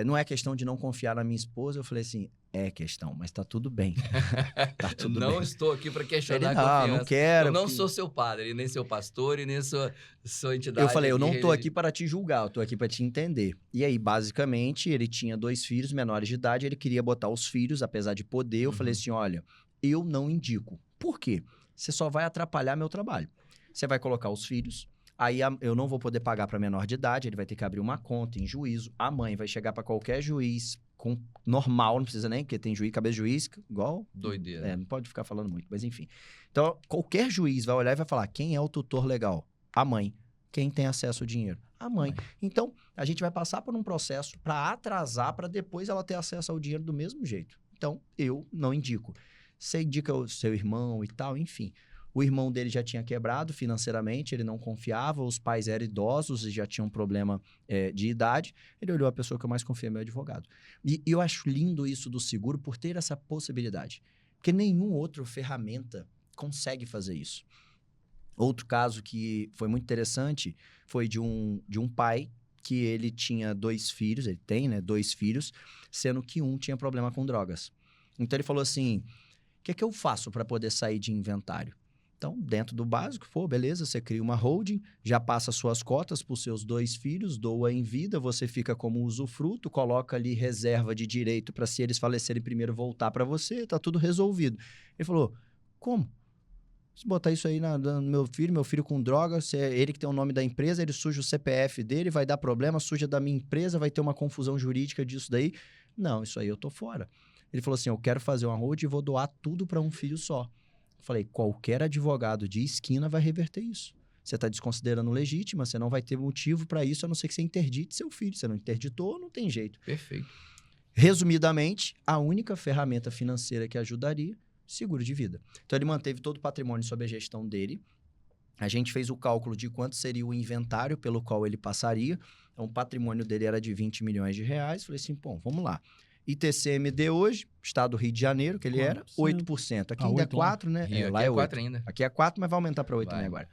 não é questão de não confiar na minha esposa. Eu falei assim, é questão, mas tá tudo bem. Tá tudo não bem. estou aqui para Ele, questionar a não, confiança. não quero. Eu não porque- sou seu padre, nem seu pastor, e nem sua entidade. Eu falei, eu não tô religi- aqui para te julgar, eu tô aqui para te entender. E aí, basicamente, ele tinha 2 filhos menores de idade, ele queria botar os filhos, apesar de poder. Eu falei assim, olha, eu não indico. Por quê? Você só vai atrapalhar meu trabalho. Você vai colocar os filhos, aí eu não vou poder pagar para menor de idade, ele vai ter que abrir uma conta em juízo. A mãe vai chegar para qualquer juiz com normal, não precisa nem, porque tem juiz, cabeça de juiz, igual... Doideira. não pode ficar falando muito, mas enfim. Então, qualquer juiz vai olhar e vai falar, quem é o tutor legal? A mãe. Quem tem acesso ao dinheiro? A mãe. Então, a gente vai passar por um processo para atrasar, para depois ela ter acesso ao dinheiro do mesmo jeito. Então, eu não indico. Você indica o seu irmão e tal, enfim. O irmão dele já tinha quebrado financeiramente, ele não confiava, os pais eram idosos e já tinham um problema de idade. Ele olhou a pessoa que eu mais confio, é meu advogado. E eu acho lindo isso do seguro por ter essa possibilidade. Porque nenhum outro ferramenta consegue fazer isso. Outro caso que foi muito interessante foi de um pai que ele tinha 2 filhos, ele tem, né, 2 filhos, sendo que um tinha problema com drogas. Então ele falou assim, o que é que eu faço para poder sair de inventário? Então, dentro do básico, beleza, você cria uma holding, já passa suas cotas para os seus 2 filhos, doa em vida, você fica como usufruto, coloca ali reserva de direito para se eles falecerem primeiro voltar para você, tá tudo resolvido. Ele falou, como? Se botar isso aí no meu filho com droga, ele que tem o nome da empresa, ele suja o CPF dele, vai dar problema, suja da minha empresa, vai ter uma confusão jurídica disso daí. Não, isso aí eu tô fora. Ele falou assim, eu quero fazer uma holding e vou doar tudo para um filho só. Falei, qualquer advogado de esquina vai reverter isso. Você está desconsiderando legítima, você não vai ter motivo para isso, a não ser que você interdite seu filho. Você não interditou, não tem jeito. Perfeito. Resumidamente, a única ferramenta financeira que ajudaria, seguro de vida. Então, ele manteve todo o patrimônio sob a gestão dele. A gente fez o cálculo de quanto seria o inventário pelo qual ele passaria. Então, o patrimônio dele era de 20 milhões de reais. Falei assim, bom, vamos lá. ITCMD hoje, estado do Rio de Janeiro, que ele era, 8%. Aqui ainda é 4, né? Rio, Lá aqui é 4 8. ainda. Aqui é 4, mas vai aumentar para 8 também agora.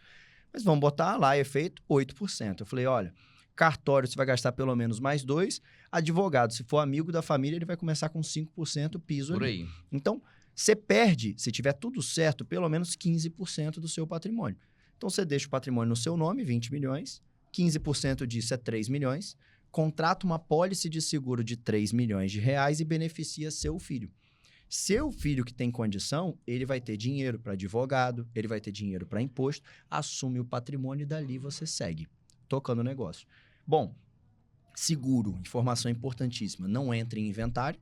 Mas vamos botar lá, efeito, 8%. Eu falei, olha, cartório você vai gastar pelo menos mais 2%. Advogado, se for amigo da família, ele vai começar com 5% piso Por ali. aí. Então, você perde, se tiver tudo certo, pelo menos 15% do seu patrimônio. Então, você deixa o patrimônio no seu nome, 20 milhões. 15% disso é 3 milhões. Contrata uma pólice de seguro de 3 milhões de reais e beneficia seu filho. Seu filho que tem condição, ele vai ter dinheiro para advogado, ele vai ter dinheiro para imposto, assume o patrimônio e dali você segue, tocando o negócio. Bom, seguro, informação importantíssima, não entra em inventário,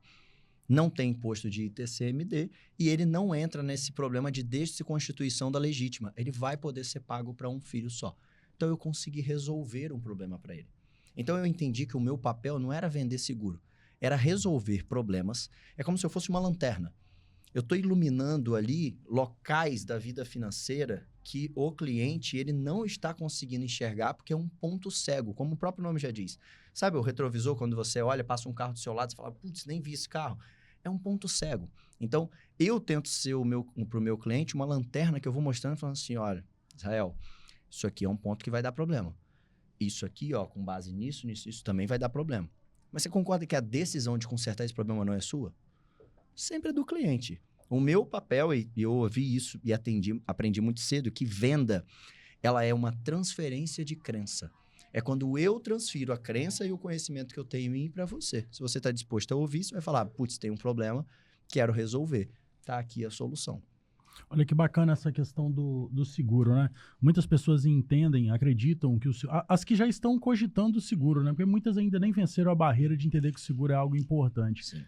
não tem imposto de ITCMD e ele não entra nesse problema de desconstituição da legítima. Ele vai poder ser pago para um filho só. Então, eu consegui resolver um problema para ele. Então, eu entendi que o meu papel não era vender seguro, era resolver problemas. É como se eu fosse uma lanterna. Eu estou iluminando ali locais da vida financeira que o cliente ele não está conseguindo enxergar porque é um ponto cego, como o próprio nome já diz. Sabe o retrovisor, quando você olha, passa um carro do seu lado, você fala, putz, nem vi esse carro. É um ponto cego. Então, eu tento ser para o meu cliente uma lanterna que eu vou mostrando e falando assim, olha, Israel, isso aqui é um ponto que vai dar problema. Isso aqui, ó, com base nisso, isso também vai dar problema. Mas você concorda que a decisão de consertar esse problema não é sua? Sempre é do cliente. O meu papel, e eu ouvi isso e aprendi muito cedo, que venda, ela é uma transferência de crença. É quando eu transfiro a crença e o conhecimento que eu tenho em mim para você. Se você está disposto a ouvir, você vai falar, putz, tem um problema, quero resolver. Tá aqui a solução. Olha que bacana essa questão do seguro, né? Muitas pessoas entendem, acreditam que as que já estão cogitando o seguro, né? Porque muitas ainda nem venceram a barreira de entender que o seguro é algo importante. Sim.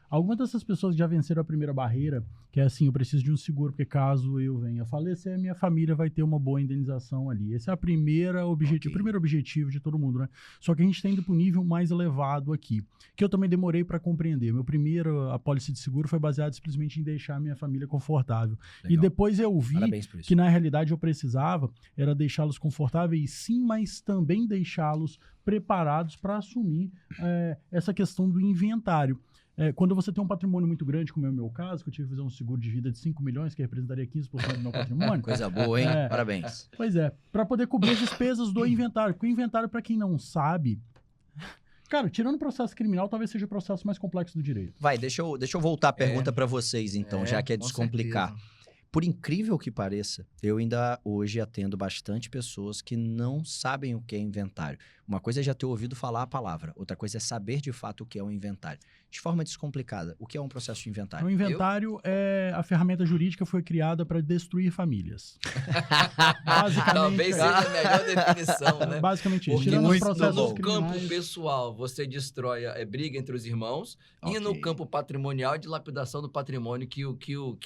Algumas dessas pessoas já venceram a primeira barreira, que é assim, eu preciso de um seguro, porque caso eu venha a falecer, minha família vai ter uma boa indenização ali. Esse é o primeiro objetivo de todo mundo, né? Só que a gente está indo para o nível mais elevado aqui, que eu também demorei para compreender. Meu primeiro apólice de seguro foi baseado simplesmente em deixar a minha família confortável. Legal. E depois eu vi Parabéns por isso. que na realidade eu precisava era deixá-los confortáveis, sim, mas também deixá-los preparados para assumir essa questão do inventário. Quando você tem um patrimônio muito grande, como é o meu caso, que eu tive que fazer um seguro de vida de 5 milhões, que representaria 15% do meu patrimônio. Coisa boa, hein? Parabéns. Pois é, para poder cobrir as despesas do inventário. Porque o inventário, para quem não sabe... Cara, tirando o processo criminal, talvez seja o processo mais complexo do direito. Vai, deixa eu voltar a pergunta para vocês, então, já que é com descomplicar. certeza. Por incrível que pareça, eu ainda hoje atendo bastante pessoas que não sabem o que é inventário. Uma coisa é já ter ouvido falar a palavra, outra coisa é saber de fato o que é um inventário. De forma descomplicada, o que é um processo de inventário? O inventário a ferramenta jurídica foi criada para destruir famílias. Basicamente, Talvez seja a melhor definição, né? Basicamente isso. Porque Tirando os muito processos bom. no campo criminais, pessoal, você destrói a briga entre os irmãos, e no Ok. campo patrimonial, a dilapidação do patrimônio que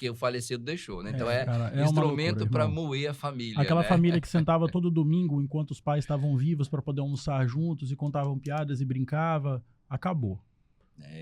o falecido deixou, né? Então cara, é uma instrumento loucura, para irmão. moer a família, Aquela né? família que sentava todo domingo enquanto os pais estavam vivos para poder almoçar juntos e contavam piadas e brincava, acabou.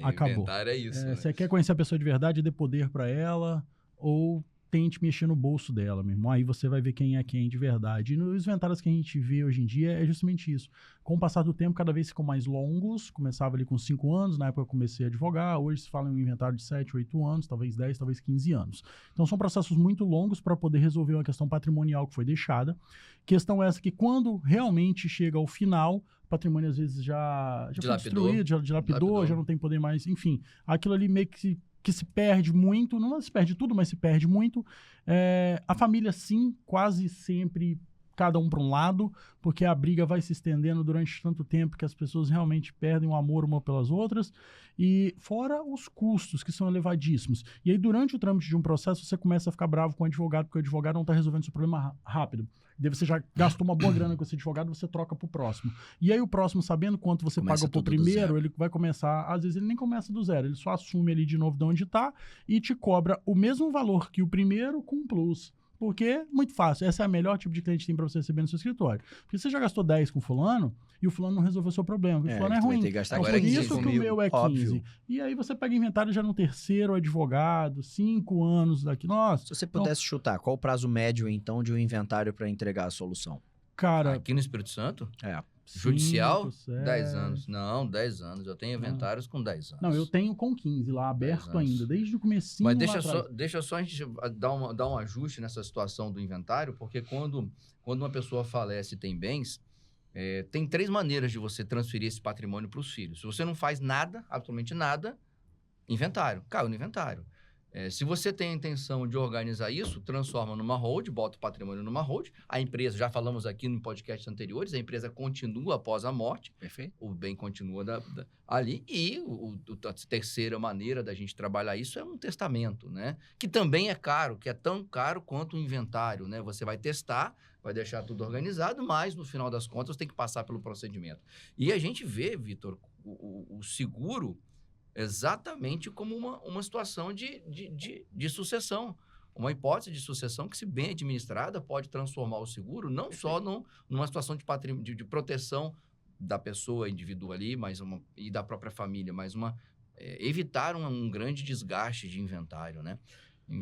Acabou. Inventário é isso, né? Você quer conhecer a pessoa de verdade, dê poder para ela ou tente mexer no bolso dela, meu irmão. Aí você vai ver quem é quem de verdade. E nos inventários que a gente vê hoje em dia é justamente isso. Com o passar do tempo, cada vez ficam mais longos. Começava ali com 5 anos, na época eu comecei a advogar. Hoje se fala em um inventário de 7, 8 anos, talvez 10, talvez 15 anos. Então são processos muito longos para poder resolver uma questão patrimonial que foi deixada. Questão essa que quando realmente chega ao final, o patrimônio às vezes já foi Dilapidou. destruído, já dilapidou, já não tem poder mais, enfim. Aquilo ali meio que se perde muito, não se perde tudo, mas se perde muito. A família, sim, quase sempre cada um para um lado, porque a briga vai se estendendo durante tanto tempo que as pessoas realmente perdem o amor uma pelas outras, e fora os custos, que são elevadíssimos. E aí, durante o trâmite de um processo, você começa a ficar bravo com o advogado, porque o advogado não está resolvendo seu problema rápido. Daí você já gastou uma boa grana com esse advogado, você troca pro próximo. E aí o próximo, sabendo quanto você Começa pagou pro tudo do primeiro, zero. ele vai começar, às vezes ele nem começa do zero, ele só assume ali de novo de onde tá e te cobra o mesmo valor que o primeiro com plus. Porque, muito fácil, esse é o melhor tipo de cliente que tem para você receber no seu escritório. Porque você já gastou 10 com fulano e o fulano não resolveu o seu problema, porque o fulano é tu vai ruim. ter que gastar Então, agora por 15 isso que o comigo, meu é 15. óbvio. E aí você pega inventário já no terceiro advogado, 5 anos daqui. Nossa, Se você pudesse chutar, qual o prazo médio, então, de um inventário para entregar a solução? cara... Aqui no Espírito Santo? É. Judicial? 5, 10 7. anos. Não, 10 anos. Eu tenho inventários com 10 anos. Não, eu tenho com 15 lá, aberto anos. ainda, desde o comecinho Mas lá deixa só a gente dar um ajuste nessa situação do inventário, porque quando uma pessoa falece e tem bens, tem 3 maneiras de você transferir esse patrimônio para os filhos. Se você não faz nada, absolutamente nada, inventário. Caiu no inventário. Se você tem a intenção de organizar isso, transforma numa hold, bota o patrimônio numa hold. A empresa, já falamos aqui no podcast anteriores, a empresa continua após a morte. Perfeito. O bem continua ali. E a terceira maneira da gente trabalhar isso é um testamento, né? Que também é caro, que é tão caro quanto o inventário, né? Você vai testar, vai deixar tudo organizado, mas no final das contas tem que passar pelo procedimento. E a gente vê, Vitor, o seguro exatamente como uma situação de sucessão. Uma hipótese de sucessão que, se bem administrada, pode transformar o seguro não só numa situação de proteção da pessoa indivídua ali, e da própria família, mas evitar um grande desgaste de inventário, né?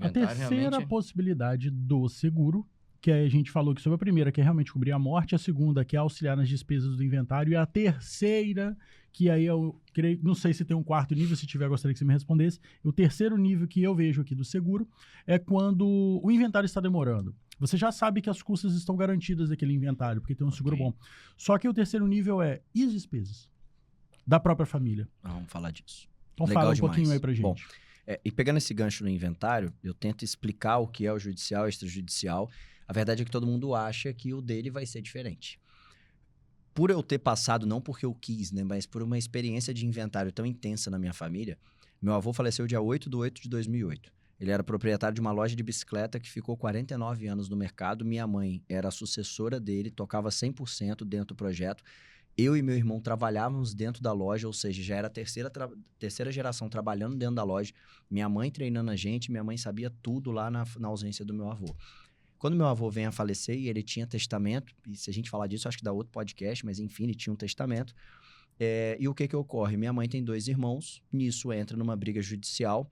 A terceira possibilidade do seguro, que a gente falou que sobre a primeira, que é realmente cobrir a morte, a segunda, que é auxiliar nas despesas do inventário, e a terceira, que aí eu creio, não sei se tem um quarto nível, se tiver, gostaria que você me respondesse. O terceiro nível que eu vejo aqui do seguro é quando o inventário está demorando. Você já sabe que as custas estão garantidas daquele inventário, porque tem um seguro bom. Só que o terceiro nível e as despesas da própria família? Vamos falar disso. Então Legal fala um demais. pouquinho aí pra gente. Bom, e pegando esse gancho no inventário, eu tento explicar o que é o judicial e extrajudicial. A verdade é que todo mundo acha que o dele vai ser diferente. Por eu ter passado, não porque eu quis, né, mas por uma experiência de inventário tão intensa na minha família, Meu avô faleceu dia 8/8/2008. Ele era proprietário de uma loja de bicicleta que ficou 49 anos no mercado. Minha mãe era a sucessora dele, tocava 100% dentro do projeto. Eu e meu irmão trabalhávamos dentro da loja, ou seja, já era a terceira geração trabalhando dentro da loja. Minha mãe treinando a gente, minha mãe sabia tudo lá na ausência do meu avô. Quando meu avô vem a falecer e ele tinha testamento, e se a gente falar disso, acho que dá outro podcast, mas enfim, ele tinha um testamento. E o que ocorre? Minha mãe tem 2 irmãos, nisso entra numa briga judicial,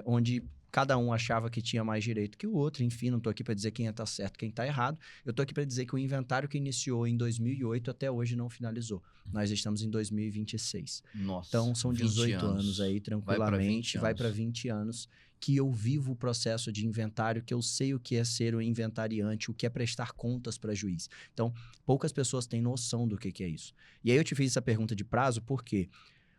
onde cada um achava que tinha mais direito que o outro. Enfim, não estou aqui para dizer quem está certo, quem está errado. Eu estou aqui para dizer que o inventário que iniciou em 2008 até hoje não finalizou. Nós estamos em 2026. Nossa, então, são 18 anos aí, tranquilamente. Vai para 20 anos que eu vivo o processo de inventário, que eu sei o que é ser um inventariante, o que é prestar contas para juiz. Então, poucas pessoas têm noção do que é isso. E aí eu te fiz essa pergunta de prazo porque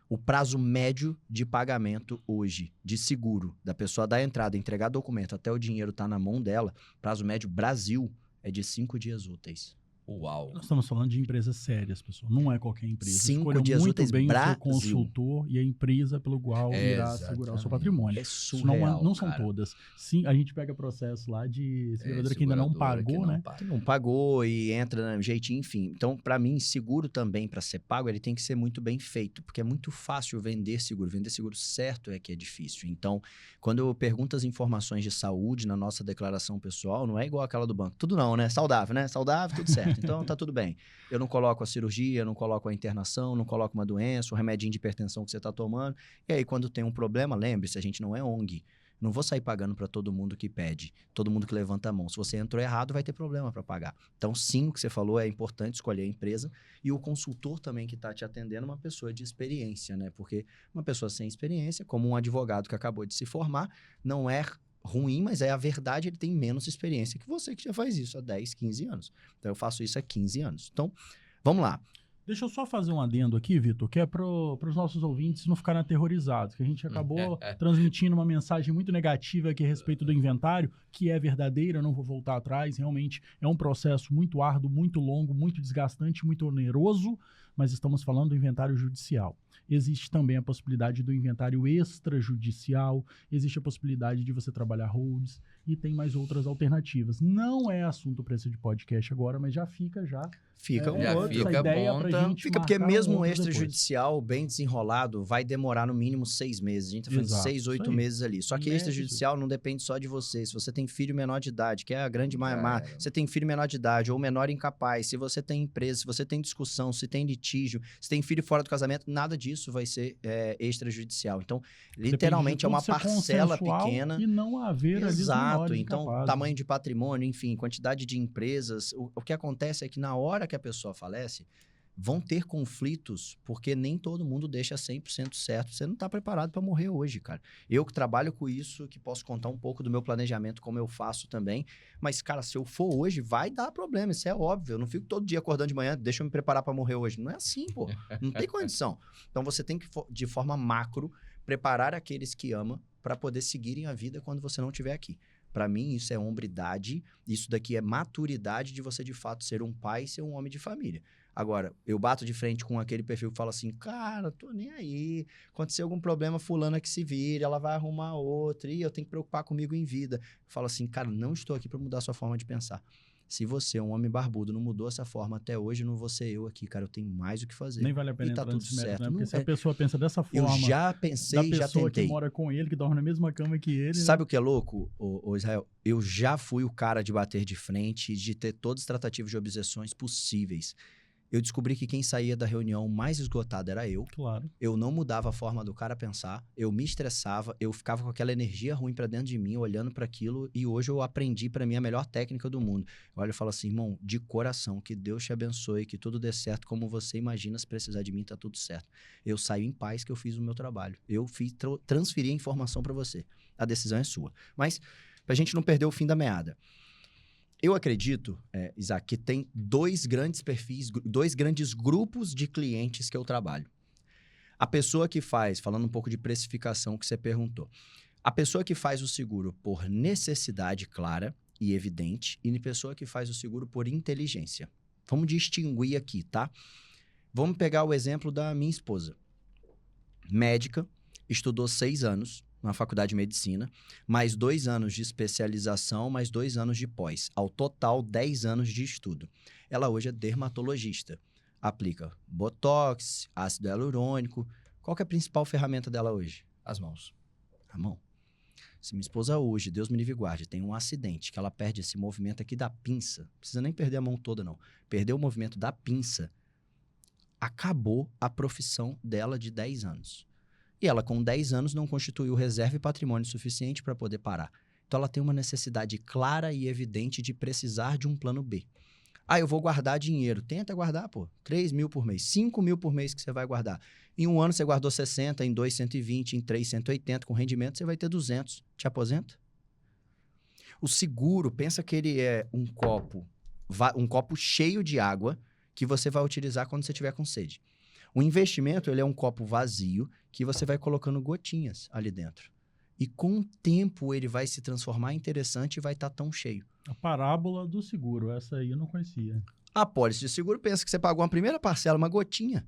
o prazo médio de pagamento hoje, de seguro, da pessoa dar entrada, entregar documento, até o dinheiro estar na mão dela, prazo médio Brasil é de 5 dias úteis. Uau! Nós estamos falando de empresas sérias, pessoal. Não é qualquer empresa. 5 dias muito úteis bem Brasil. o seu consultor e a empresa pelo qual irá segurar o seu patrimônio. É surreal, não são todas. Sim, a gente pega processo lá de seguradora que ainda não pagou, né? Que não pagou e entra no jeitinho, enfim. Então, para mim, seguro também, para ser pago, ele tem que ser muito bem feito, porque é muito fácil vender seguro. Vender seguro certo é que é difícil. Então, quando eu pergunto as informações de saúde na nossa declaração pessoal, não é igual aquela do banco. Tudo não, né? Saudável, né? Saudável, tudo certo. Então, tá tudo bem. Eu não coloco a cirurgia, não coloco a internação, não coloco uma doença, o remedinho de hipertensão que você tá tomando. E aí, quando tem um problema, lembre-se, a gente não é ONG. Não vou sair pagando para todo mundo que pede, todo mundo que levanta a mão. Se você entrou errado, vai ter problema para pagar. Então, sim, o que você falou é importante escolher a empresa e o consultor também que está te atendendo, uma pessoa de experiência, né? Porque uma pessoa sem experiência, como um advogado que acabou de se formar, não é ruim, mas é a verdade, ele tem menos experiência que você que já faz isso há 10, 15 anos. Então, eu faço isso há 15 anos. Então, vamos lá. Deixa eu só fazer um adendo aqui, Vitor, que é para os nossos ouvintes não ficarem aterrorizados, que a gente acabou transmitindo uma mensagem muito negativa aqui a respeito do inventário, que é verdadeira, não vou voltar atrás, realmente é um processo muito árduo, muito longo, muito desgastante, muito oneroso, mas estamos falando do inventário judicial. Existe também a possibilidade do inventário extrajudicial, existe a possibilidade de você trabalhar holds e tem mais outras alternativas. Não é assunto para esse de podcast agora, mas já fica Fica essa ideia pra gente Fica porque marcar mesmo outro extrajudicial, bem desenrolado, vai demorar no mínimo 6 meses. A gente tá falando de 6, 8 meses ali. Só que extrajudicial não depende só de você. Se você tem filho menor de idade, que é a grande maioria, você tem filho menor de idade ou menor incapaz, se você tem empresa, se você tem discussão, se tem litígio, se tem filho fora do casamento, nada disso vai ser extrajudicial. Então, literalmente é uma parcela pequena. E não haver Exato. Então, tamanho de patrimônio, enfim, quantidade de empresas. O que acontece é que na hora que a pessoa falece, vão ter conflitos, porque nem todo mundo deixa 100% certo. Você não está preparado para morrer hoje, cara. Eu que trabalho com isso, que posso contar um pouco do meu planejamento, como eu faço também. Mas, cara, se eu for hoje, vai dar problema. Isso é óbvio. Eu não fico todo dia acordando de manhã, deixa eu me preparar para morrer hoje. Não é assim, pô. Não tem condição. Então, você tem que, de forma macro, preparar aqueles que ama para poder seguirem a vida quando você não estiver aqui. Para mim, isso é hombridade, isso daqui é maturidade de você, de fato, ser um pai e ser um homem de família. Agora, eu bato de frente com aquele perfil que fala assim, cara, tô nem aí, aconteceu algum problema, fulana que se vire, ela vai arrumar outra, e eu tenho que preocupar comigo em vida. Eu falo assim, cara, não estou aqui para mudar a sua forma de pensar. Se você, um homem barbudo, não mudou essa forma até hoje, não vou ser eu aqui, cara. Eu tenho mais o que fazer. Nem vale a pena entrar tudo certo, certo, né? Não Porque se a pessoa pensa dessa forma... Eu já pensei, já tentei. Da pessoa que mora com ele, que dorme na mesma cama que ele... Sabe o que é louco, ô Israel? Eu já fui o cara de bater de frente, de ter todas as tratativas de objeções possíveis. Eu descobri que quem saía da reunião mais esgotado era eu. Claro. Eu não mudava a forma do cara pensar, eu me estressava, eu ficava com aquela energia ruim pra dentro de mim, olhando para aquilo, e hoje eu aprendi pra mim a melhor técnica do mundo. Eu olho e falo assim, irmão, de coração, que Deus te abençoe, que tudo dê certo como você imagina, se precisar de mim, tá tudo certo. Eu saio em paz que eu fiz o meu trabalho. Eu transferi a informação pra você. A decisão é sua. Mas, pra gente não perder o fim da meada. Eu acredito, Isaac, que tem 2 grandes perfis, 2 grandes grupos de clientes que eu trabalho. A pessoa que faz, falando um pouco de precificação que você perguntou, a pessoa que faz o seguro por necessidade clara e evidente e a pessoa que faz o seguro por inteligência. Vamos distinguir aqui, tá? Vamos pegar o exemplo da minha esposa. Médica, estudou 6 anos na faculdade de medicina, mais 2 anos de especialização, mais 2 anos de pós. Ao total, 10 anos de estudo. Ela hoje é dermatologista. Aplica botox, ácido hialurônico. Qual que é a principal ferramenta dela hoje? As mãos. A mão. Se minha esposa hoje, Deus me livre e guarde, tem um acidente que ela perde esse movimento aqui da pinça, não precisa nem perder a mão toda, não. Perdeu o movimento da pinça, acabou a profissão dela de 10 anos. E ela, com 10 anos, não constituiu reserva e patrimônio suficiente para poder parar. Então, ela tem uma necessidade clara e evidente de precisar de um plano B. Ah, eu vou guardar dinheiro. Tenta guardar, pô. 3 mil por mês, 5 mil por mês que você vai guardar. Em um ano você guardou 60, em 2, 120, em 3, 180. Com rendimento você vai ter 200. Te aposenta? O seguro, pensa que ele é um copo cheio de água que você vai utilizar quando você tiver com sede. O investimento, ele é um copo vazio que você vai colocando gotinhas ali dentro. E com o tempo ele vai se transformar em interessante e vai estar tão cheio. A parábola do seguro, essa aí eu não conhecia. A pólice de seguro pensa que você pagou uma primeira parcela, uma gotinha.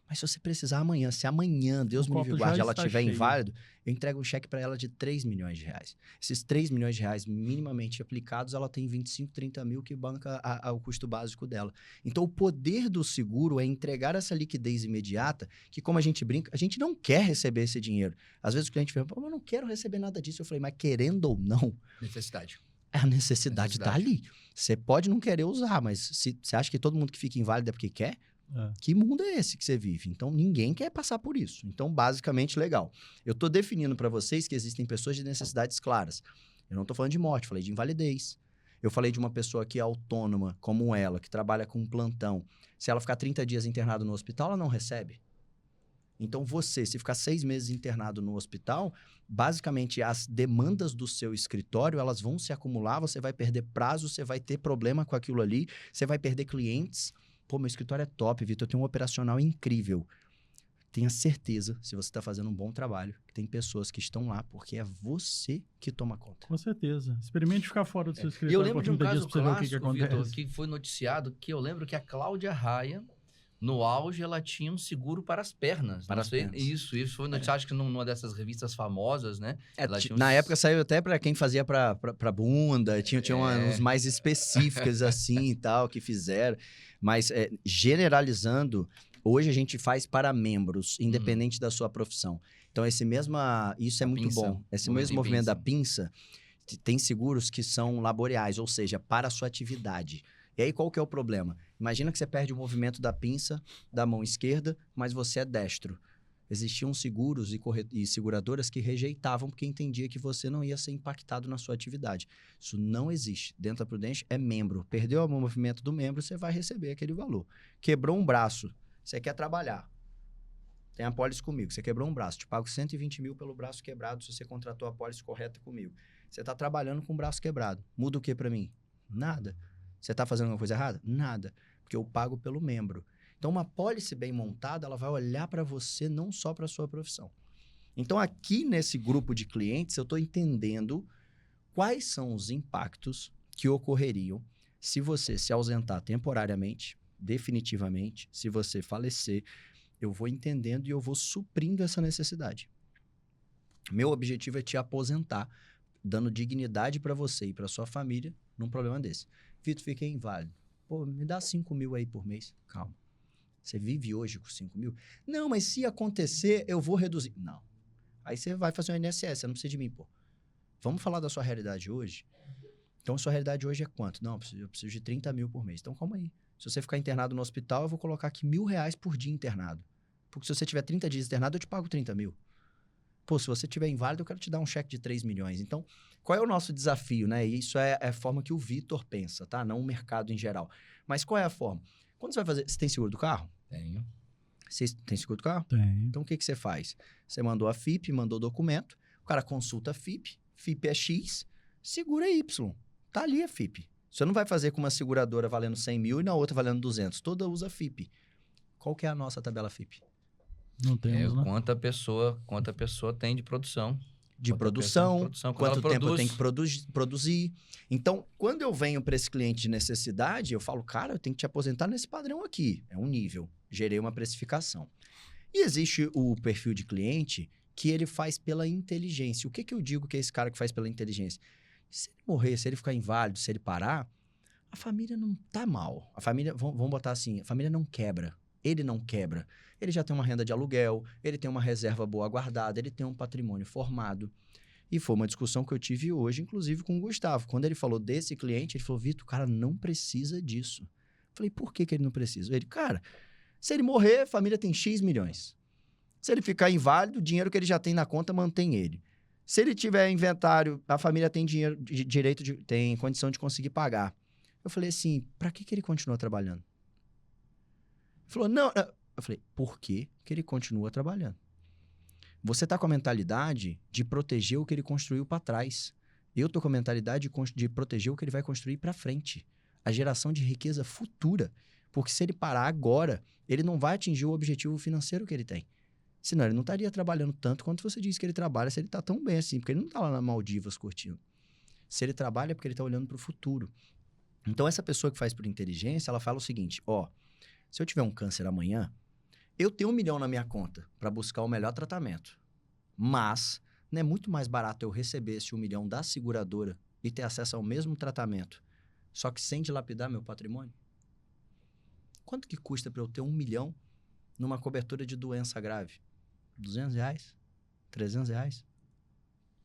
Mas se você precisar amanhã, se amanhã, Deus me livre e guarde, ela estiver inválido, eu entrego um cheque para ela de 3 milhões de reais. Esses 3 milhões de reais minimamente aplicados, ela tem 25, 30 mil que banca o custo básico dela. Então, o poder do seguro é entregar essa liquidez imediata, que como a gente brinca, a gente não quer receber esse dinheiro. Às vezes o cliente fala, pô, eu não quero receber nada disso. Eu falei, mas querendo ou não... Necessidade. A necessidade está ali. Você pode não querer usar, mas se você acha que todo mundo que fica inválido é porque quer, que mundo é esse que você vive? Então, ninguém quer passar por isso. Então, basicamente, legal. Eu estou definindo para vocês que existem pessoas de necessidades claras. Eu não estou falando de morte, falei de invalidez. Eu falei de uma pessoa que é autônoma, como ela, que trabalha com um plantão. Se ela ficar 30 dias internada no hospital, ela não recebe. Então, você, se ficar 6 meses internado no hospital, basicamente, as demandas do seu escritório, elas vão se acumular, você vai perder prazo, você vai ter problema com aquilo ali, você vai perder clientes. Pô, meu escritório é top, Vitor, eu tenho um operacional incrível. Tenha certeza, se você está fazendo um bom trabalho, que tem pessoas que estão lá porque é você que toma conta. Com certeza. Experimente ficar fora do seu E escritório. eu lembro de um 30 dias caso pra você ver o que clássico, acontece. Vitor, que foi noticiado, que eu lembro que a Cláudia Raia, no auge, ela tinha um seguro para as pernas. Para Não as sei, pernas. Isso foi noticiado, acho que numa dessas revistas famosas, né? Ela tinha Na época saiu até para quem fazia para bunda, tinha uns mais específicas assim e tal, que fizeram. Mas generalizando, hoje a gente faz para membros, independente da sua profissão. Então, isso é muito pinça, bom. Esse mesmo movimento da pinça, tem seguros que são laboreais, ou seja, para a sua atividade. E aí, qual que é o problema? Imagina que você perde o movimento da pinça da mão esquerda, mas você é destro. Existiam seguros e seguradoras que rejeitavam porque entendia que você não ia ser impactado na sua atividade. Isso não existe. Dentro da Prudential é membro. Perdeu o movimento do membro, você vai receber aquele valor. Quebrou um braço, você quer trabalhar. Tem a pólice comigo. Você quebrou um braço, te pago 120 mil pelo braço quebrado se você contratou a pólice correta comigo. Você está trabalhando com o braço quebrado. Muda o que para mim? Nada. Você está fazendo alguma coisa errada? Nada. Porque eu pago pelo membro. Então, uma pólice bem montada, ela vai olhar para você, não só para a sua profissão. Então, aqui nesse grupo de clientes, eu estou entendendo quais são os impactos que ocorreriam se você se ausentar temporariamente, definitivamente, se você falecer. Eu vou entendendo e eu vou suprindo essa necessidade. Meu objetivo é te aposentar, dando dignidade para você e para sua família num problema desse. Vitor, fiquei inválido. Pô, me dá 5 mil aí por mês. Calma. Você vive hoje com 5 mil? Não, mas se acontecer, eu vou reduzir. Não. Aí você vai fazer um INSS, você não precisa de mim, pô. Vamos falar da sua realidade hoje? Então, a sua realidade hoje é quanto? Não, eu preciso de 30 mil por mês. Então, calma aí. Se você ficar internado no hospital, eu vou colocar aqui R$1.000 por dia internado. Porque se você tiver 30 dias internado, eu te pago 30 mil. Pô, se você tiver inválido, eu quero te dar um cheque de 3 milhões. Então, qual é o nosso desafio, né? E isso é a forma que o Vitor pensa, tá? Não o mercado em geral. Mas qual é a forma? Quando você vai fazer... Você tem seguro do carro? Tenho. Você tem seguro do carro? Tem. Então, o que você faz? Você mandou a FIP, mandou o documento, o cara consulta a FIP, FIP é X, seguro é Y. Tá ali a FIP. Você não vai fazer com uma seguradora valendo 100 mil e na outra valendo 200. Toda usa FIP. Qual que é a nossa tabela FIP? Não temos, né? Quanto a pessoa tem de produção. De produção, quanto tempo tem que produzir. Então, quando eu venho para esse cliente de necessidade, eu falo, cara, eu tenho que te aposentar nesse padrão aqui. É um nível. Gerei uma precificação. E existe o perfil de cliente que ele faz pela inteligência. O que que eu digo que é esse cara que faz pela inteligência? Se ele morrer, se ele ficar inválido, se ele parar, a família não tá mal. A família, vamos botar assim, a família não quebra. Ele não quebra. Ele já tem uma renda de aluguel, ele tem uma reserva boa guardada, ele tem um patrimônio formado. E foi uma discussão que eu tive hoje, inclusive com o Gustavo. Quando ele falou desse cliente, ele falou, Vitor, o cara não precisa disso. Eu falei, por que ele não precisa? Ele, cara, se ele morrer, a família tem X milhões. Se ele ficar inválido, o dinheiro que ele já tem na conta mantém ele. Se ele tiver inventário, a família tem dinheiro, tem condição de conseguir pagar. Eu falei assim, pra que ele continua trabalhando? Ele falou, não. Eu falei, por que ele continua trabalhando? Você tá com a mentalidade de proteger o que ele construiu para trás. Eu tô com a mentalidade de proteger o que ele vai construir para frente. A geração de riqueza futura. Porque se ele parar agora, ele não vai atingir o objetivo financeiro que ele tem. Senão ele não estaria trabalhando tanto quanto você diz que ele trabalha, se ele tá tão bem assim. Porque ele não tá lá na Maldivas curtindo. Se ele trabalha é porque ele tá olhando para o futuro. Então, essa pessoa que faz por inteligência, ela fala o seguinte, se eu tiver um câncer amanhã, eu tenho 1 milhão na minha conta para buscar o melhor tratamento. Mas, não é muito mais barato eu receber esse 1 milhão da seguradora e ter acesso ao mesmo tratamento, só que sem dilapidar meu patrimônio? Quanto que custa para eu ter 1 milhão numa cobertura de doença grave? R$200? R$300?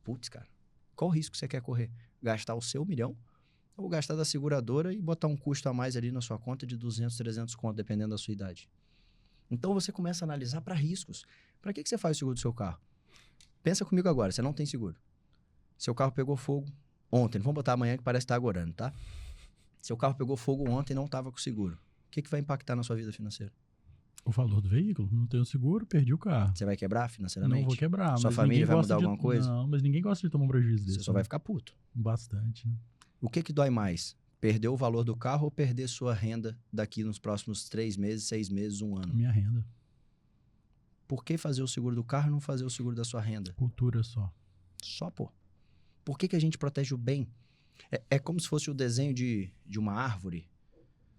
Putz, cara, qual o risco você quer correr? Gastar o seu 1 milhão? Ou gastar da seguradora e botar um custo a mais ali na sua conta de 200, 300 conto, dependendo da sua idade. Então, você começa a analisar para riscos. Para que você faz o seguro do seu carro? Pensa comigo agora, você não tem seguro. Seu carro pegou fogo ontem, vamos botar amanhã que parece estar agorando, tá? Seu carro pegou fogo ontem e não estava com seguro. O que vai impactar na sua vida financeira? O valor do veículo. Não tenho seguro, perdi o carro. Você vai quebrar financeiramente? Não vou quebrar. Sua mas família vai mudar de... alguma coisa? Não, mas ninguém gosta de tomar um prejuízo desse. Você só vai ficar puto. Bastante. Né? O que dói mais? Perder o valor do carro ou perder sua renda daqui nos próximos 3 meses, 6 meses, 1 ano? Minha renda. Por que fazer o seguro do carro e não fazer o seguro da sua renda? Cultura só. Só, pô. Por que a gente protege o bem? É como se fosse o desenho de uma árvore.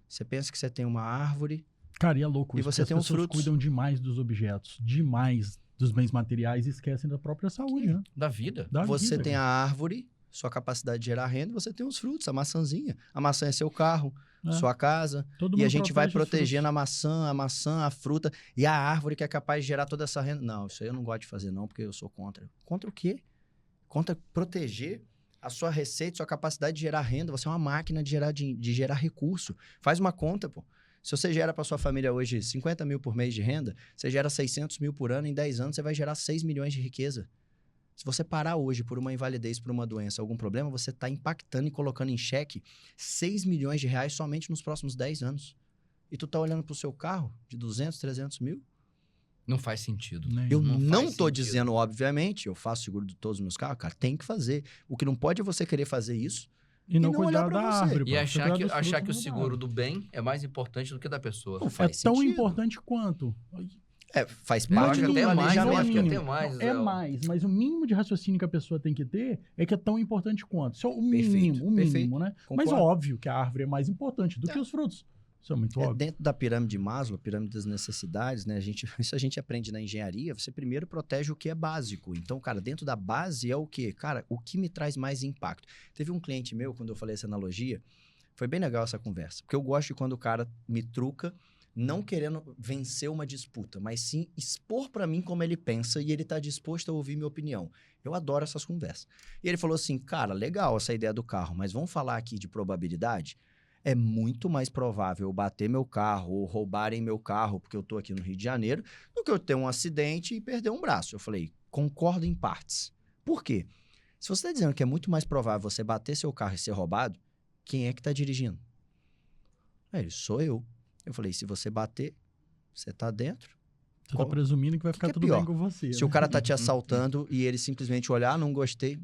Você pensa que você tem uma árvore... Cara, e é louco e isso, você tem as uns pessoas frutos. cuidam demais dos objetos, demais dos bens materiais e esquecem da própria saúde, né? Da vida. Da Você vida, tem cara. a árvore, sua capacidade de gerar renda, você tem os frutos, a maçãzinha. A maçã é seu carro, É. sua casa. Todo E a mundo gente vai protege os protegendo frutos. a maçã, a fruta e a árvore que é capaz de gerar toda essa renda. Não, isso aí eu não gosto de fazer não, porque eu sou contra. Contra o quê? Contra proteger a sua receita, sua capacidade de gerar renda. Você é uma máquina de gerar recurso. Faz uma conta, pô. Se você gera para sua família hoje 50 mil por mês de renda, você gera 600 mil por ano, em 10 anos você vai gerar 6 milhões de riqueza. Se você parar hoje por uma invalidez, por uma doença, algum problema, você está impactando e colocando em xeque 6 milhões de reais somente nos próximos 10 anos. E tu tá olhando pro seu carro de 200, 300 mil? Não faz sentido. Nem- Eu Não não faz tô sentido. dizendo, obviamente, eu faço seguro de todos os meus carros, cara, tem que fazer. O que não pode é você querer fazer isso. E não não olhar cuidar pra da você. árvore. E pô. achar Cuidar que, dos achar frutos que o não dá. seguro do bem é mais importante do que da pessoa. Não É faz tão sentido. importante quanto. Faz Eu parte acho do que até mais, eu planejamento. acho que mínimo. até mais. Não, é Zé. mais, mas o mínimo de raciocínio que a pessoa tem que ter é que é tão importante quanto. Isso é o Perfeito, mínimo, perfeito. né? Concordo. Mas óbvio que a árvore é mais importante do que os frutos. Isso é muito óbvio. Dentro da pirâmide de Maslow, pirâmide das necessidades, né? Isso a gente aprende na engenharia. Você primeiro protege o que é básico. Então, cara, dentro da base é o quê? Cara, o que me traz mais impacto? Teve um cliente meu, quando eu falei essa analogia, foi bem legal essa conversa. Porque eu gosto de quando o cara me truca, não querendo vencer uma disputa, mas sim expor pra mim como ele pensa e ele tá disposto a ouvir minha opinião. Eu adoro essas conversas. E ele falou assim, cara, legal essa ideia do carro, mas vamos falar aqui de probabilidade? É muito mais provável eu bater meu carro ou roubarem meu carro, porque eu tô aqui no Rio de Janeiro, do que eu ter um acidente e perder um braço. Eu falei, concordo em partes. Por quê? Se você está dizendo que é muito mais provável você bater seu carro e ser roubado, quem é que está dirigindo? Aí ele, sou eu. Eu falei, se você bater, você tá dentro. Você tá presumindo que vai ficar que é tudo pior? bem com você. Se né? o cara tá te assaltando e ele simplesmente olhar, não gostei do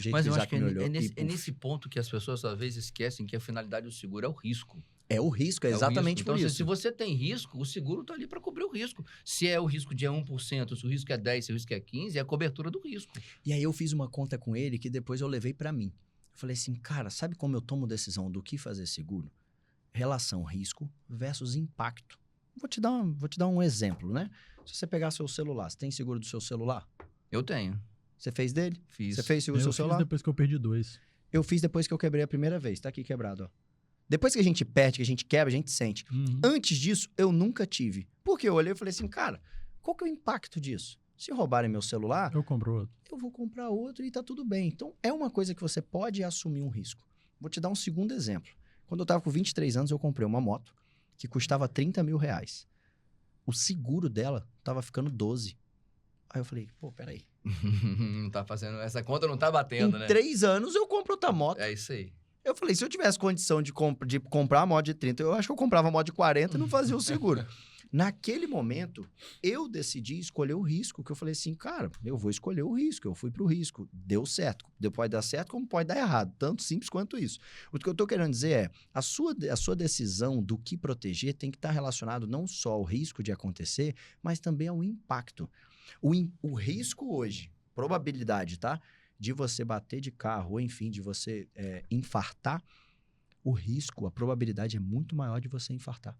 jeito Mas que o eu acho Isaac que me olhou. é e, nesse ponto que as pessoas às vezes esquecem que a finalidade do seguro é o risco. É o risco, é É o exatamente risco. por Então, isso. se você tem risco, o seguro tá ali para cobrir o risco. Se é o risco de 1%, se o risco é 10%, se o risco é 15%, é a cobertura do risco. E aí eu fiz uma conta com ele que depois eu levei pra mim. Eu falei assim, cara, sabe como eu tomo decisão do que fazer seguro? Relação risco versus impacto. Vou te dar um exemplo, né? Se você pegar seu celular, você tem seguro do seu celular? Eu tenho. Você fez dele? Fiz. Você fez o seu celular? Fiz depois que eu perdi 2. Eu fiz depois que eu quebrei a primeira vez. Tá aqui quebrado, ó. Depois que a gente perde, que a gente quebra, a gente sente. Antes disso, eu nunca tive. Porque eu olhei e falei assim, cara, qual que é o impacto disso? Se roubarem meu celular, Eu compro outro. eu vou comprar outro e tá tudo bem. Então, é uma coisa que você pode assumir um risco. Vou te dar um segundo exemplo. Quando eu tava com 23 anos, eu comprei uma moto que custava 30 mil reais. O seguro dela tava ficando 12. Aí eu falei, pô, peraí. Não tá fazendo... Essa conta não tá batendo, né? Em 3 anos, eu compro outra moto. É isso aí. Eu falei, se eu tivesse condição de comprar a moto de 30, eu acho que eu comprava a moto de 40 e não fazia o seguro. Naquele momento, eu decidi escolher o risco, que eu falei assim, cara, eu vou escolher o risco, eu fui pro risco. Deu certo. Pode dar certo como pode dar errado. Tanto simples quanto isso. O que eu tô querendo dizer é, a sua decisão do que proteger tem que estar relacionado não só ao risco de acontecer, mas também ao impacto. O risco hoje, probabilidade, tá? De você bater de carro, ou enfim, de você infartar, o risco, a probabilidade é muito maior de você infartar.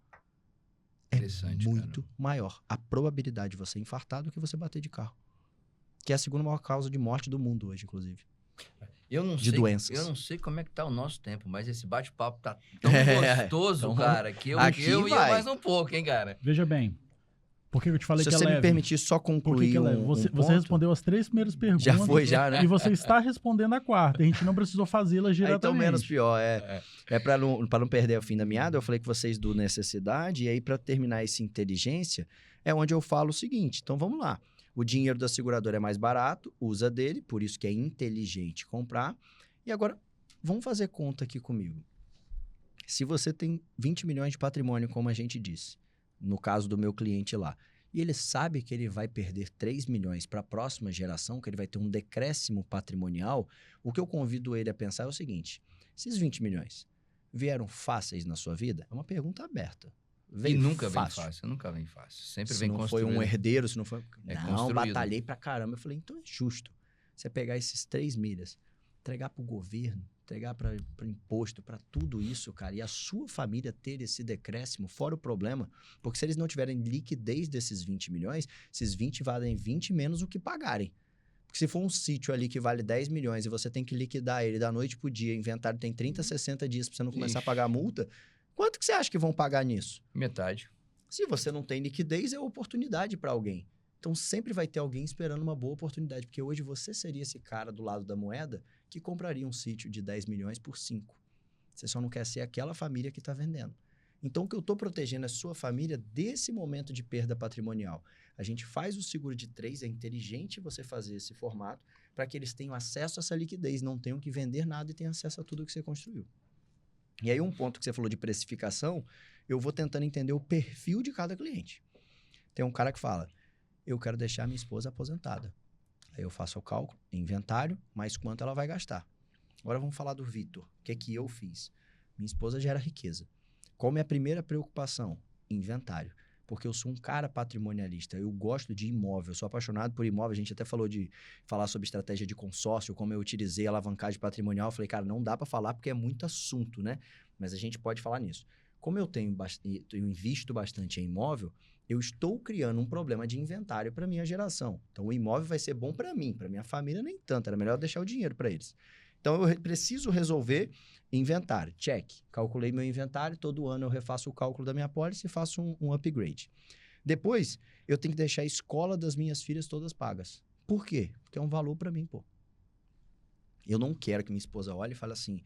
Interessante, muito cara. maior a probabilidade de você infartar do que você bater de carro. Que é a segunda maior causa de morte do mundo hoje, inclusive. De doenças. Eu não sei como é que tá o nosso tempo, mas esse bate-papo tá tão gostoso, então, cara, que eu aqui ia vai. mais um pouco, hein, cara? Veja bem, por que eu te falei Se que é você leve? me permitir só Por que concluir que é leve? um Você ponto, respondeu as 3 primeiras perguntas. Já foi, já, né? E você está respondendo a 4ª. A gente não precisou fazê-la Aí, diretamente. então, menos pior. É para não perder o fim da meada, eu falei com vocês do necessidade, e aí para terminar esse inteligência, é onde eu falo o seguinte, então vamos lá. O dinheiro da seguradora é mais barato, usa dele, por isso que é inteligente comprar. E agora, vamos fazer conta aqui comigo. Se você tem 20 milhões de patrimônio, como a gente disse, no caso do meu cliente lá, e ele sabe que ele vai perder 3 milhões para a próxima geração, que ele vai ter um decréscimo patrimonial, o que eu convido ele a pensar é o seguinte, esses 20 milhões vieram fáceis na sua vida? É uma pergunta aberta. E nunca vem fácil, nunca vem fácil. Sempre se vem não construído. foi um herdeiro, se não foi... É não, construído. batalhei pra caramba. Eu falei, então é justo você pegar esses 3 milhas, entregar pro governo, entregar para imposto, para tudo isso, cara, e a sua família ter esse decréscimo, fora o problema, porque se eles não tiverem liquidez desses 20 milhões, esses 20 valem 20 menos o que pagarem. Porque se for um sítio ali que vale 10 milhões e você tem que liquidar ele da noite pro dia, inventário tem 30, 60 dias para você não começar a pagar a multa, quanto que você acha que vão pagar nisso? Metade. Se você não tem liquidez, é oportunidade para alguém. Então, sempre vai ter alguém esperando uma boa oportunidade, porque hoje você seria esse cara do lado da moeda que compraria um sítio de 10 milhões por 5. Você só não quer ser aquela família que está vendendo. Então, o que eu estou protegendo é a sua família desse momento de perda patrimonial. A gente faz o seguro de 3, é inteligente você fazer esse formato para que eles tenham acesso a essa liquidez, não tenham que vender nada e tenham acesso a tudo que você construiu. E aí, um ponto que você falou de precificação, eu vou tentando entender o perfil de cada cliente. Tem um cara que fala, eu quero deixar minha esposa aposentada. Aí eu faço o cálculo, inventário, mais quanto ela vai gastar. Agora vamos falar do Vitor. O que é que eu fiz? Minha esposa gera riqueza. Qual a minha primeira preocupação? Inventário. Porque eu sou um cara patrimonialista, eu gosto de imóvel, eu sou apaixonado por imóvel. A gente até falou de falar sobre estratégia de consórcio, como eu utilizei a alavancagem patrimonial. Eu falei, cara, não dá para falar porque é muito assunto, né? Mas a gente pode falar nisso. Como eu invisto bastante em imóvel, eu estou criando um problema de inventário para minha geração. Então, o imóvel vai ser bom para mim, para minha família nem tanto. Era melhor deixar o dinheiro para eles. Então, eu preciso resolver inventário. Check. Calculei meu inventário. Todo ano eu refaço o cálculo da minha pólice e faço um upgrade. Depois, eu tenho que deixar a escola das minhas filhas todas pagas. Por quê? Porque é um valor para mim, pô. Eu não quero que minha esposa olhe e fale assim,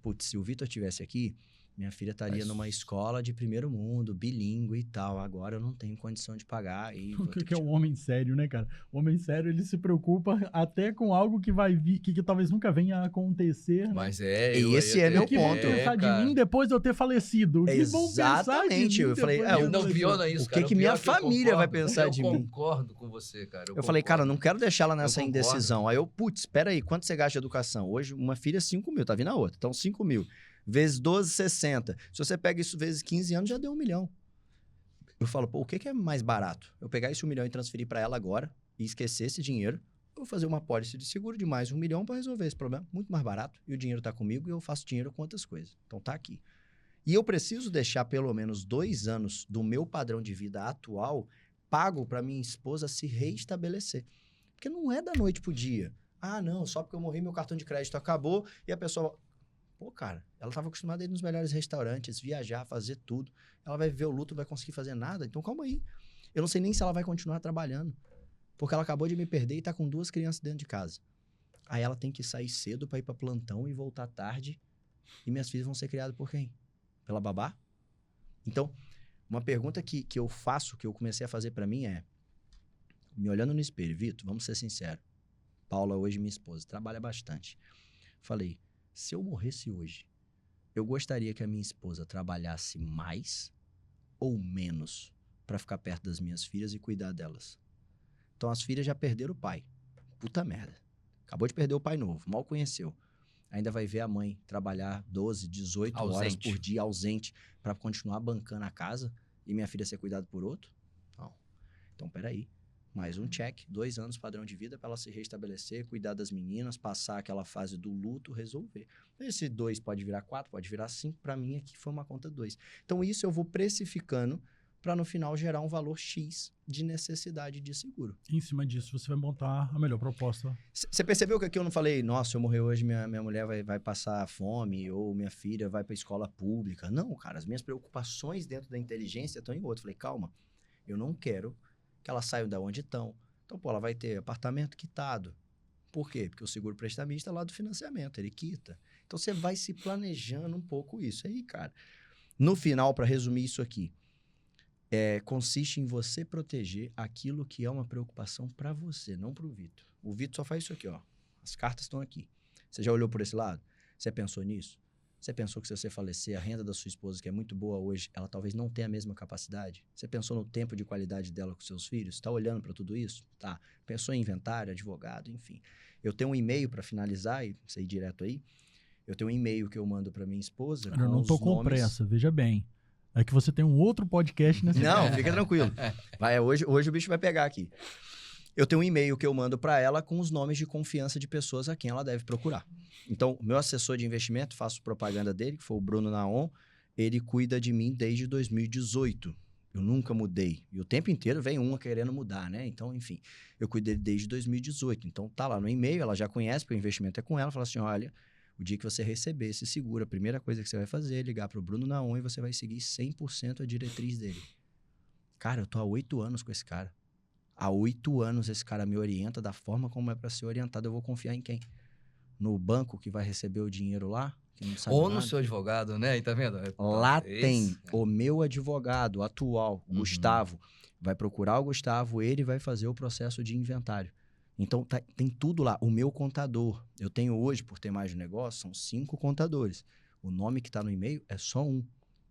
putz, se o Vitor estivesse aqui, minha filha estaria numa escola de primeiro mundo, bilíngue e tal. Agora eu não tenho condição de pagar. E o que é um homem sério, né, cara? O homem sério, ele se preocupa até com algo que vai vir, que talvez nunca venha a acontecer. Né? Mas esse é meu ponto. Vão pensar de mim depois de eu ter falecido. Que vão pensar de mim. Eu falei, não, pior não é isso, o que minha família vai pensar de mim? Eu concordo com você, cara. Eu falei, cara, não quero deixar ela nessa indecisão. Aí eu, putz, espera aí, quanto você gasta de educação? Hoje, uma filha, 5 mil, tá vindo a outra. Então, 5 mil. Vezes 12, 60. Se você pega isso vezes 15 anos, já deu 1 milhão. Eu falo, pô, o que é mais barato? Eu pegar esse 1 milhão e transferir para ela agora e esquecer esse dinheiro, ou fazer uma pólice de seguro de mais 1 milhão para resolver esse problema. Muito mais barato. E o dinheiro tá comigo e eu faço dinheiro com outras coisas. Então tá aqui. E eu preciso deixar pelo menos 2 anos do meu padrão de vida atual pago para minha esposa se reestabelecer. Porque não é da noite pro dia. Ah, não, só porque eu morri, meu cartão de crédito acabou e a pessoa... Pô, cara, ela estava acostumada a ir nos melhores restaurantes, viajar, fazer tudo. Ela vai viver o luto, não vai conseguir fazer nada. Então, calma aí. Eu não sei nem se ela vai continuar trabalhando. Porque ela acabou de me perder e tá com 2 crianças dentro de casa. Aí ela tem que sair cedo para ir para plantão e voltar tarde. E minhas filhas vão ser criadas por quem? Pela babá? Então, uma pergunta que eu faço, que eu comecei a fazer para mim é... Me olhando no espelho, Vitor, vamos ser sinceros. Paula, hoje minha esposa, trabalha bastante. Falei, se eu morresse hoje, eu gostaria que a minha esposa trabalhasse mais ou menos para ficar perto das minhas filhas e cuidar delas. Então, as filhas já perderam o pai. Puta merda. Acabou de perder o pai novo, mal conheceu. Ainda vai ver a mãe trabalhar 12, 18 horas por dia ausente para continuar bancando a casa e minha filha ser cuidada por outro? Não. Então, peraí. Mais um check, 2 anos padrão de vida para ela se restabelecer, cuidar das meninas, passar aquela fase do luto, resolver. Esse 2 pode virar 4, pode virar 5, para mim aqui foi uma conta 2. Então isso eu vou precificando para no final gerar um valor X de necessidade de seguro. Em cima disso, você vai montar a melhor proposta. Você percebeu que aqui eu não falei, nossa, se eu morrer hoje, minha mulher vai passar fome, ou minha filha vai para escola pública. Não, cara, as minhas preocupações dentro da inteligência estão em outro. Falei, calma, eu não quero que elas saiam da onde estão. Então, pô, ela vai ter apartamento quitado. Por quê? Porque o seguro prestamista é lá do financiamento, ele quita. Então, você vai se planejando um pouco isso. Aí, cara, no final, para resumir isso aqui, consiste em você proteger aquilo que é uma preocupação para você, não para o Vitor. O Vitor só faz isso aqui, ó. As cartas estão aqui. Você já olhou por esse lado? Você pensou nisso? Você pensou que se você falecer, a renda da sua esposa, que é muito boa hoje, ela talvez não tenha a mesma capacidade? Você pensou no tempo de qualidade dela com seus filhos? Está olhando para tudo isso? Tá. Pensou em inventário, advogado, enfim. Eu tenho um e-mail para finalizar e sair direto aí. Eu tenho um e-mail que eu mando para minha esposa. Eu não tô com pressa, veja bem. É que você tem um outro podcast nesse Não, fica tranquilo. Hoje o bicho vai pegar aqui. Eu tenho um e-mail que eu mando para ela com os nomes de confiança de pessoas a quem ela deve procurar. Então, meu assessor de investimento, faço propaganda dele, que foi o Bruno Naon, ele cuida de mim desde 2018. Eu nunca mudei. E o tempo inteiro vem uma querendo mudar, né? Então, enfim, eu cuido dele desde 2018. Então, tá lá no e-mail, ela já conhece, porque o investimento é com ela, fala assim, olha, o dia que você receber esse seguro, a primeira coisa que você vai fazer é ligar pro Bruno Naon e você vai seguir 100% a diretriz dele. Cara, eu tô há 8 anos com esse cara. Há 8 anos esse cara me orienta da forma como é para ser orientado. Eu vou confiar em quem? No banco que vai receber o dinheiro lá? Que não sabe Ou nada? no seu advogado, né? E tá vendo? Lá tem o meu advogado atual, o Gustavo. Vai procurar o Gustavo, ele vai fazer o processo de inventário. Então, tem tudo lá. O meu contador. Eu tenho hoje, por ter mais de negócio, são 5 contadores. O nome que está no e-mail é só um.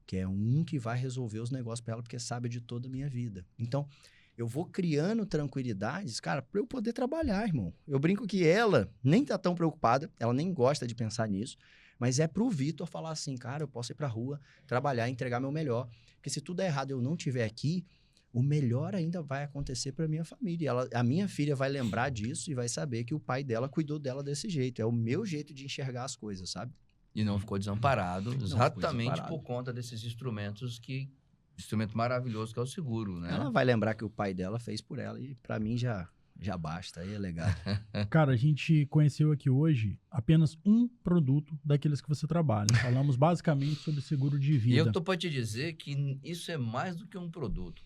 Que é um que vai resolver os negócios para ela, porque sabe de toda a minha vida. Então, eu vou criando tranquilidades, cara, para eu poder trabalhar, irmão. Eu brinco que ela nem tá tão preocupada, ela nem gosta de pensar nisso, mas é pro Vitor falar assim, cara, eu posso ir pra rua, trabalhar, entregar meu melhor. Porque se tudo é errado e eu não estiver aqui, o melhor ainda vai acontecer para minha família. A minha filha vai lembrar disso e vai saber que o pai dela cuidou dela desse jeito. É o meu jeito de enxergar as coisas, sabe? E não ficou desamparado, exatamente desamparado. por conta desses instrumentos instrumento maravilhoso que é o seguro, né? Ela vai lembrar que o pai dela fez por ela e para mim já basta, aí é legal. Cara, a gente conheceu aqui hoje apenas um produto daqueles que você trabalha. Falamos basicamente sobre seguro de E vida. eu tô para te dizer que isso é mais do que um produto.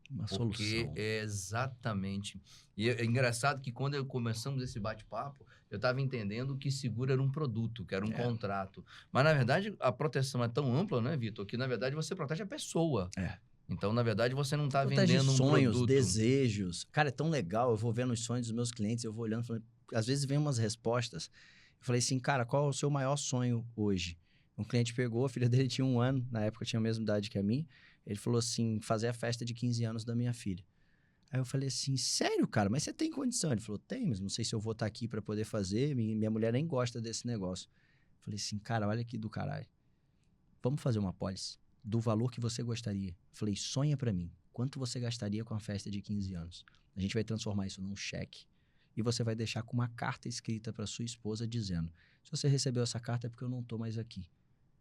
Uma Porque solução. é exatamente... E é engraçado que quando começamos esse bate-papo, eu estava entendendo que seguro era um produto, que era um contrato. Mas, na verdade, a proteção é tão ampla, né, Vitor? Que, na verdade, você protege a pessoa. Então, na verdade, você não está vendendo um sonhos, produto. desejos. Cara, é tão legal. Eu vou vendo os sonhos dos meus clientes, eu vou olhando, falando, às vezes vem umas respostas. Eu falei assim, cara, qual é o seu maior sonho hoje? Um cliente pegou, a filha dele tinha 1 ano, na época tinha a mesma idade que a minha. Ele falou assim, fazer a festa de 15 anos da minha filha. Aí eu falei assim, sério, cara? Mas você tem condição? Ele falou, tem, mas não sei se eu vou estar aqui para poder fazer. Minha mulher nem gosta desse negócio. Eu falei assim, cara, olha aqui do caralho. Vamos fazer uma apólice do valor que você gostaria. Eu falei, sonha para mim. Quanto você gastaria com a festa de 15 anos? A gente vai transformar isso num cheque. E você vai deixar com uma carta escrita para sua esposa dizendo, se você recebeu essa carta é porque eu não tô mais aqui.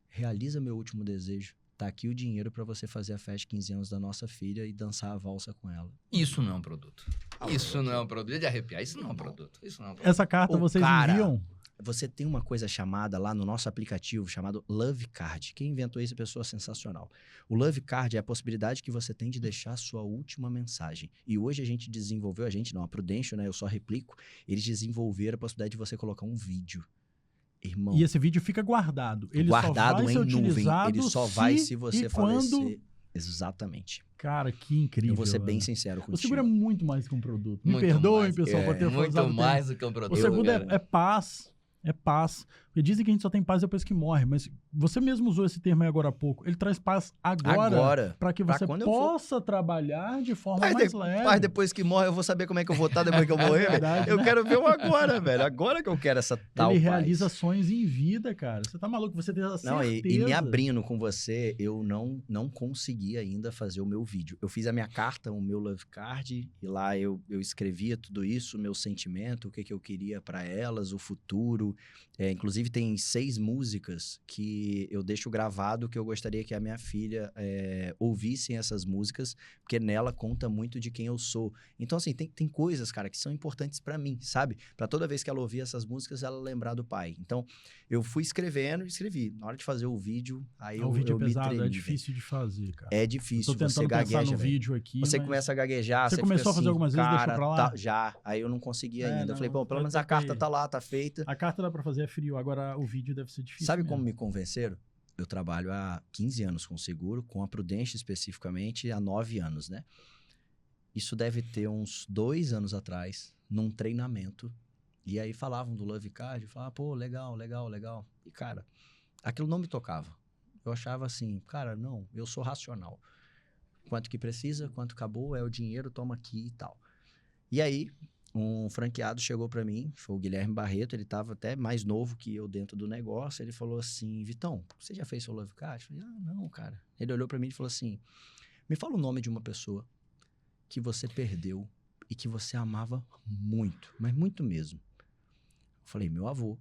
Realiza meu último desejo. tá aqui o dinheiro pra você fazer a festa de 15 anos da nossa filha e dançar a valsa com ela. Isso não é um produto. Isso não é um produto. De arrepiar, isso não é um produto. Isso não é um produto. Essa carta O vocês cara- enviam? Você tem uma coisa chamada lá no nosso aplicativo, chamado Love Card. Quem inventou isso é pessoa sensacional. O Love Card é a possibilidade que você tem de deixar a sua última mensagem. E hoje a gente desenvolveu, a Prudential, né? Eu só replico. Eles desenvolveram a possibilidade de você colocar um vídeo. Irmão, E esse vídeo fica guardado. Ele guardado só vai em ser nuvem. utilizado Ele só vai se você e quando... falecer. Exatamente. Cara, que incrível. Eu vou ser bem velho. sincero O contigo. seguro é muito mais que um produto. Me Muito perdoem, mais. pessoal, por ter Muito usado o termo. mais do que um produto. O seguro cara. é paz. É paz. Porque dizem que a gente só tem paz depois que morre, mas você mesmo usou esse termo aí agora há pouco. Ele traz paz agora para que pra você quando eu for. possa trabalhar de forma Mas, mais leve. mas depois que morre, eu vou saber como é que eu vou estar depois que eu morrer, verdade, velho. Eu né? quero ver o agora, velho. Agora que eu quero essa tal Ele paz. realiza sonhos em vida, cara. Você tá maluco? Você tem a certeza. Não, e me abrindo com você, eu não consegui ainda fazer o meu vídeo. Eu fiz a minha carta, o meu Love Card, e lá eu escrevia tudo isso, o meu sentimento, o que eu queria pra elas, o futuro. Inclusive tem 6 músicas que eu deixo gravado que eu gostaria que a minha filha ouvissem essas músicas, porque nela conta muito de quem eu sou. Então, assim, tem coisas, cara, que são importantes pra mim, sabe? Pra toda vez que ela ouvir essas músicas, ela lembrar do pai. Então, eu fui escrevendo e escrevi. Na hora de fazer o vídeo, aí O vídeo eu é me pesado, tremi, é difícil de fazer, cara. É Eu difícil, tô tentando você pensar gagueja, no velho. vídeo aqui. Você mas começa a gaguejar, Você você começou fica a fazer assim, algumas vezes, deixou cara, pra lá? já. Aí eu não consegui ainda. Eu falei, não, pô, pelo vai menos ter a carta que- tá lá, tá feita. A carta dá pra fazer, é frio. Agora o vídeo deve ser difícil. Sabe mesmo. como me convenceram? Eu trabalho há 15 anos com seguro, com a Prudential especificamente, há 9 anos, né? Isso deve ter uns 2 anos atrás, num treinamento. E aí falavam do Love Card, falavam, pô, legal. E, cara, aquilo não me tocava. Eu achava assim, cara, não, eu sou racional. Quanto que precisa, quanto acabou, é o dinheiro, toma aqui e tal. E aí, um franqueado chegou pra mim, foi o Guilherme Barreto, ele tava até mais novo que eu dentro do negócio, ele falou assim, Vitão, você já fez seu Love Card? Eu falei, não, cara. Ele olhou pra mim e falou assim, me fala o nome de uma pessoa que você perdeu e que você amava muito, mas muito mesmo. Eu falei, meu avô.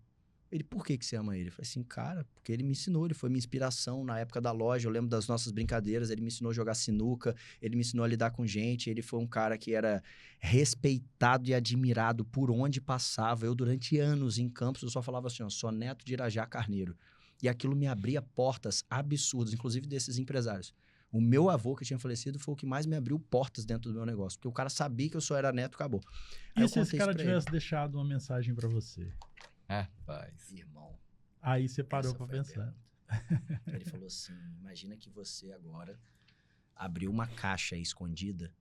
Ele, por que você ama ele? Eu falei assim, cara, porque ele me ensinou, ele foi minha inspiração na época da loja, eu lembro das nossas brincadeiras, ele me ensinou a jogar sinuca, ele me ensinou a lidar com gente, ele foi um cara que era respeitado e admirado por onde passava. Eu, durante anos em Campos, eu só falava assim, ó, sou neto de Irajá Carneiro. E aquilo me abria portas absurdas, inclusive desses empresários. O meu avô, que tinha falecido, foi o que mais me abriu portas dentro do meu negócio, porque o cara sabia que eu só era neto, acabou. Aí E eu se esse contei cara isso pra ele. tivesse deixado uma mensagem pra você? Rapaz. Irmão, Aí você parou essa pra foi a pensar. pergunta. Ele falou assim, imagina que você agora abriu uma caixa escondida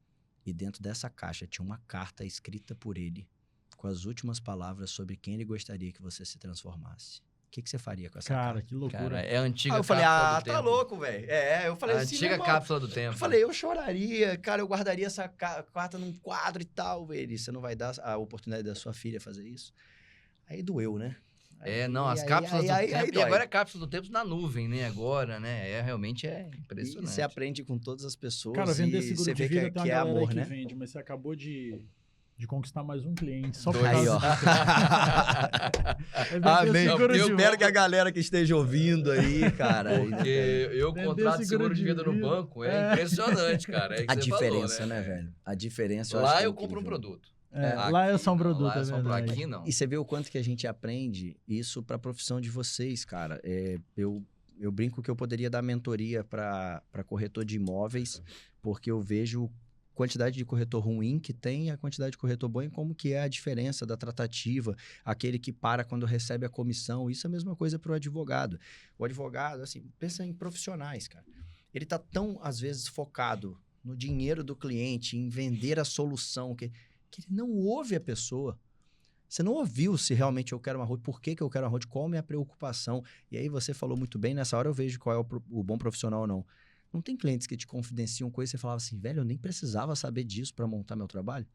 e dentro dessa caixa tinha uma carta escrita por ele com as últimas palavras sobre quem ele gostaria que você se transformasse. O que você faria com essa Cara, carta? que loucura. Cara, é a antiga Aí eu falei, cápsula do tá tempo. louco, velho. Eu falei A assim, antiga meu irmão, cápsula do tempo. eu falei, eu choraria, cara, eu guardaria essa carta num quadro e tal. Ele, você não vai dar a oportunidade da sua filha fazer isso? Aí doeu, né? Não, as cápsulas do tempo. E agora é cápsula do tempo na nuvem, né? Agora, né? Realmente é E impressionante. você aprende com todas as pessoas. Cara, vender e seguro você de vê vida que tem uma é galera amor, aí que né? vende, mas você acabou de conquistar mais um cliente. Só por Dois. Aí, causa ó. É vender Amém. seguro Eu de Espero que a galera que esteja ouvindo aí, cara. Porque eu Vender contrato seguro de vida no vida. banco, é impressionante, cara. É que A você diferença, falou, né, velho? A diferença eu acho Lá que é eu compro um incrível. produto. lá é só um Aqui não, produto, lá é só um verdade. Aqui não. E você vê o quanto que a gente aprende isso pra profissão de vocês, cara. Eu brinco que eu poderia dar mentoria para corretor de imóveis, porque eu vejo quantidade de corretor ruim que tem e a quantidade de corretor bom e como que é a diferença da tratativa, aquele que para quando recebe a comissão. Isso é a mesma coisa para o advogado. O advogado, assim, pensa em profissionais, cara. Ele tá tão, às vezes, focado no dinheiro do cliente, em vender a solução, que ele não ouve a pessoa. Você não ouviu se realmente eu quero uma road, por que eu quero uma road, qual a minha preocupação. E aí você falou muito bem, nessa hora eu vejo qual é o bom profissional ou não. Não tem clientes que te confidenciam coisas e você falava assim, velho, eu nem precisava saber disso para montar meu trabalho.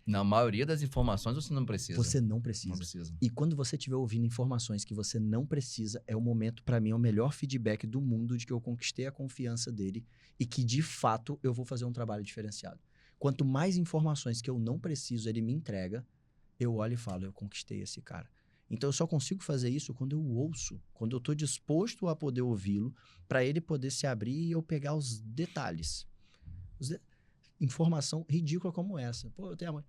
Na maioria das informações você não precisa. Você não precisa. Não precisa. E quando você estiver ouvindo informações que você não precisa, é o momento, para mim, é o melhor feedback do mundo de que eu conquistei a confiança dele e que, de fato, eu vou fazer um trabalho diferenciado. Quanto mais informações que eu não preciso ele me entrega, eu olho e falo, eu conquistei esse cara. Então, eu só consigo fazer isso quando eu ouço, quando eu estou disposto a poder ouvi-lo, para ele poder se abrir e eu pegar os detalhes. Informação ridícula como essa. Pô, eu tenho a mãe.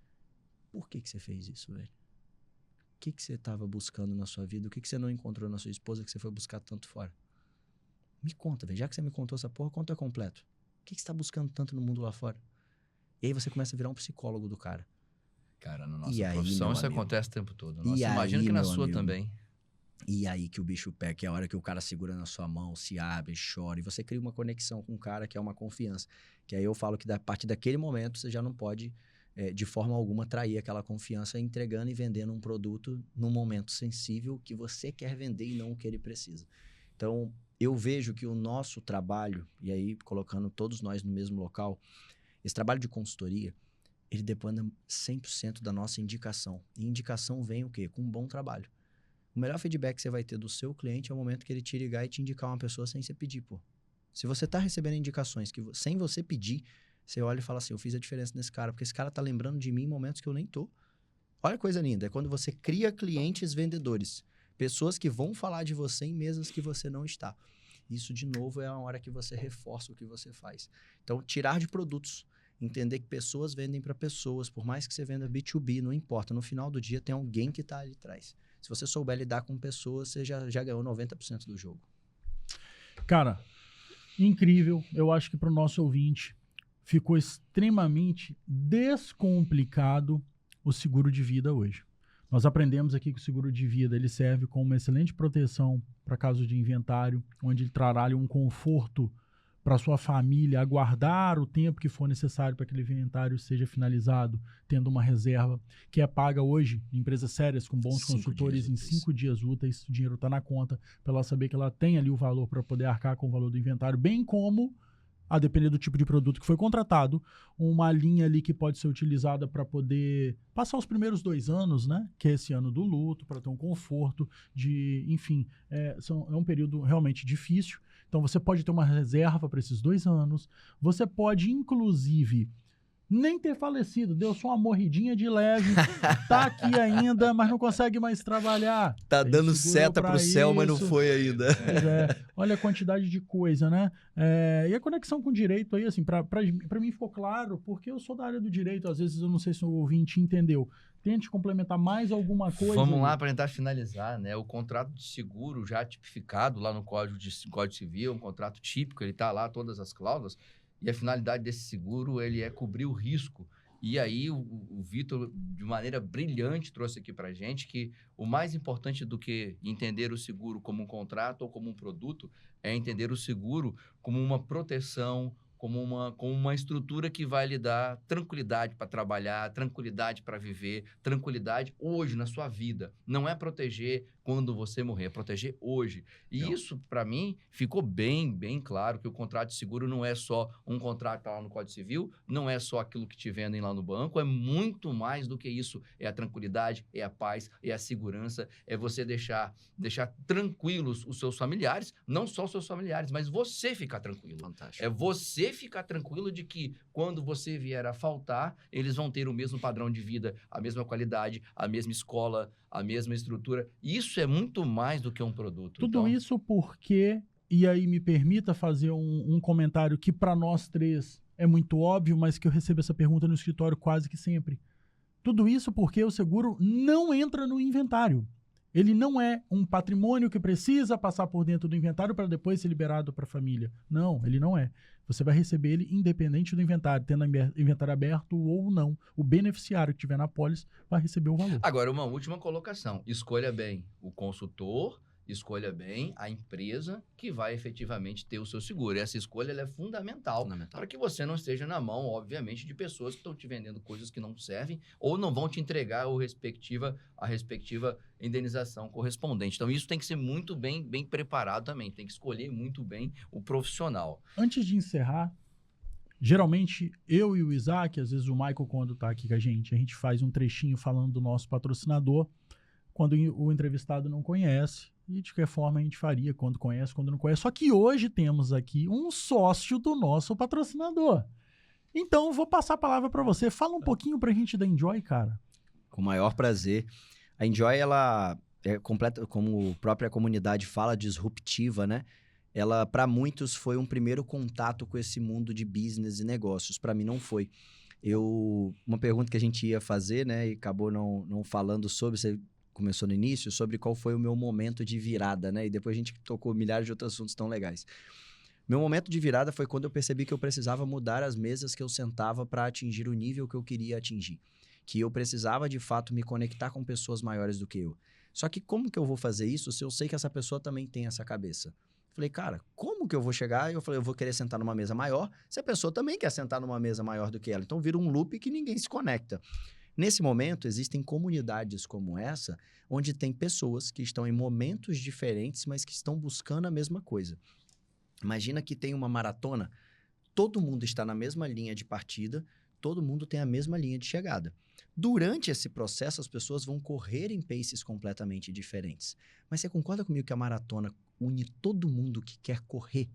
Por que você fez isso, velho? O que você estava buscando na sua vida? O que você não encontrou na sua esposa que você foi buscar tanto fora? Me conta, velho. Já que você me contou essa porra, conta completo. O que você está buscando tanto no mundo lá fora? E aí você começa a virar um psicólogo do cara. Cara, na nossa profissão isso acontece o tempo todo. Nossa, E imagino aí, que na meu sua amigo? também. E aí que o bicho pega, que é a hora que o cara segura na sua mão, se abre, chora, e você cria uma conexão com o cara que é uma confiança. Que aí eu falo que a partir daquele momento você já não pode, de forma alguma, trair aquela confiança entregando e vendendo um produto num momento sensível que você quer vender e não o que ele precisa. Então, eu vejo que o nosso trabalho, e aí colocando todos nós no mesmo local, esse trabalho de consultoria, ele depende 100% da nossa indicação. E indicação vem o quê? Com um bom trabalho. O melhor feedback que você vai ter do seu cliente é o momento que ele te ligar e te indicar uma pessoa sem você pedir, pô. Se você tá recebendo indicações que sem você pedir, você olha e fala assim, eu fiz a diferença nesse cara, porque esse cara tá lembrando de mim em momentos que eu nem tô. Olha que coisa linda, é quando você cria clientes vendedores. Pessoas que vão falar de você em mesas que você não está. Isso, de novo, é a hora que você reforça o que você faz. Então, tirar de produtos. Entender que pessoas vendem para pessoas. Por mais que você venda B2B, não importa. No final do dia, tem alguém que está ali atrás. Se você souber lidar com pessoas, você já ganhou 90% do jogo. Cara, incrível. Eu acho que para o nosso ouvinte ficou extremamente descomplicado o seguro de vida hoje. Nós aprendemos aqui que o seguro de vida ele serve como uma excelente proteção para caso de inventário, onde ele trará ali um conforto para sua família aguardar o tempo que for necessário para que aquele inventário seja finalizado, tendo uma reserva que é paga hoje em empresas sérias com bons consultores em 5 dias úteis. O dinheiro está na conta para ela saber que ela tem ali o valor para poder arcar com o valor do inventário, bem como, a depender do tipo de produto que foi contratado, uma linha ali que pode ser utilizada para poder passar os primeiros 2 anos, né? Que é esse ano do luto, para ter um conforto de, enfim, é um período realmente difícil. Então, você pode ter uma reserva para esses 2 anos. Você pode, inclusive, nem ter falecido. Deu só uma morridinha de leve. Tá aqui ainda, mas não consegue mais trabalhar. Tá dando seta pro céu, mas não foi ainda. Pois é. Olha a quantidade de coisa, né? E a conexão com o direito aí, assim, pra mim ficou claro, porque eu sou da área do direito. Às vezes eu não sei se o ouvinte entendeu. Tente complementar mais alguma coisa. Vamos lá para tentar finalizar, né? O contrato de seguro já tipificado lá no Código Civil, um contrato típico, ele está lá, todas as cláusulas, e a finalidade desse seguro, ele é cobrir o risco. E aí o Vitor, de maneira brilhante, trouxe aqui para a gente que o mais importante do que entender o seguro como um contrato ou como um produto é entender o seguro como uma proteção, como uma estrutura que vai lhe dar tranquilidade para trabalhar, tranquilidade para viver, tranquilidade hoje na sua vida. Não é proteger quando você morrer, é proteger hoje. E isso, para mim, ficou bem, bem claro que o contrato de seguro não é só um contrato que está lá no Código Civil, não é só aquilo que te vendem lá no banco, é muito mais do que isso. É a tranquilidade, é a paz, é a segurança, é você deixar tranquilos os seus familiares, não só os seus familiares, mas você ficar tranquilo. Fantástico. É você ficar tranquilo de que quando você vier a faltar, eles vão ter o mesmo padrão de vida, a mesma qualidade, a mesma escola, a mesma estrutura. Isso é muito mais do que um produto. Tudo isso porque, e aí me permita fazer um comentário que para nós 3 é muito óbvio, mas que eu recebo essa pergunta no escritório quase que sempre. Tudo isso porque o seguro não entra no inventário. Ele não é um patrimônio que precisa passar por dentro do inventário para depois ser liberado para a família. Não, ele não é. Você vai receber ele independente do inventário, tendo inventário aberto ou não. O beneficiário que tiver na pólice vai receber o valor. Agora, uma última colocação. Escolha bem o consultor, escolha bem a empresa que vai efetivamente ter o seu seguro. E essa escolha ela é fundamental para que você não esteja na mão, obviamente, de pessoas que estão te vendendo coisas que não servem ou não vão te entregar a respectiva indenização correspondente. Então, isso tem que ser muito bem preparado também. Tem que escolher muito bem o profissional. Antes de encerrar, geralmente, eu e o Isaac, às vezes o Michael, quando está aqui com a gente faz um trechinho falando do nosso patrocinador, quando o entrevistado não conhece, e de que forma a gente faria, quando conhece, quando não conhece. Só que hoje temos aqui um sócio do nosso patrocinador. Então, eu vou passar a palavra para você. Fala um pouquinho pra gente da Enjoy, cara. Com o maior prazer. A Enjoy, ela é completa, como a própria comunidade fala, disruptiva, né? Ela, para muitos, foi um primeiro contato com esse mundo de business e negócios. Para mim, não foi. Uma pergunta que a gente ia fazer, né? E acabou não falando sobre, você começou no início, sobre qual foi o meu momento de virada, né? E depois a gente tocou milhares de outros assuntos tão legais. Meu momento de virada foi quando eu percebi que eu precisava mudar as mesas que eu sentava para atingir o nível que eu queria atingir. Que eu precisava, de fato, me conectar com pessoas maiores do que eu. Só que como que eu vou fazer isso se eu sei que essa pessoa também tem essa cabeça? Falei, cara, como que eu vou chegar? Eu falei, eu vou querer sentar numa mesa maior, se a pessoa também quer sentar numa mesa maior do que ela. Então, vira um loop que ninguém se conecta. Nesse momento, existem comunidades como essa, onde tem pessoas que estão em momentos diferentes, mas que estão buscando a mesma coisa. Imagina que tem uma maratona, todo mundo está na mesma linha de partida, todo mundo tem a mesma linha de chegada. Durante esse processo, as pessoas vão correr em paces completamente diferentes. Mas você concorda comigo que a maratona une todo mundo que quer correr?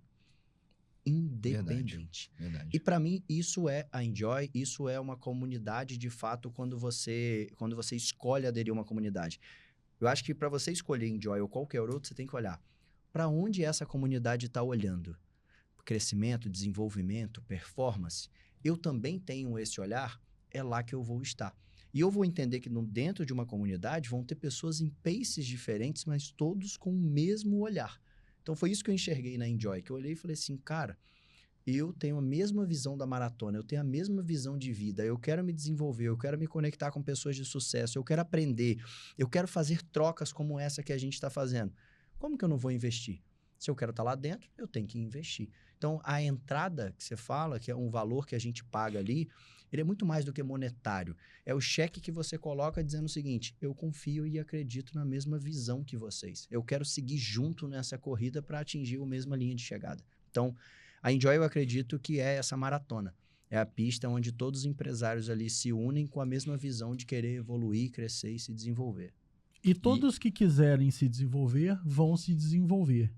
Independente. Verdade. E para mim, isso é a Enjoy, isso é uma comunidade de fato quando você escolhe aderir a uma comunidade. Eu acho que para você escolher Enjoy ou qualquer outro, você tem que olhar para onde essa comunidade está olhando. Crescimento, desenvolvimento, performance. Eu também tenho esse olhar, é lá que eu vou estar. E eu vou entender que dentro de uma comunidade vão ter pessoas em paces diferentes, mas todos com o mesmo olhar. Então foi isso que eu enxerguei na Enjoy, que eu olhei e falei assim, cara, eu tenho a mesma visão da maratona, eu tenho a mesma visão de vida, eu quero me desenvolver, eu quero me conectar com pessoas de sucesso, eu quero aprender, eu quero fazer trocas como essa que a gente está fazendo. Como que eu não vou investir? Se eu quero estar lá dentro, eu tenho que investir. Então, a entrada que você fala, que é um valor que a gente paga ali, ele é muito mais do que monetário. É o cheque que você coloca dizendo o seguinte, eu confio e acredito na mesma visão que vocês. Eu quero seguir junto nessa corrida para atingir a mesma linha de chegada. Então, a Enjoy eu acredito que é essa maratona. É a pista onde todos os empresários ali se unem com a mesma visão de querer evoluir, crescer e se desenvolver. E todos que quiserem se desenvolver, vão se desenvolver.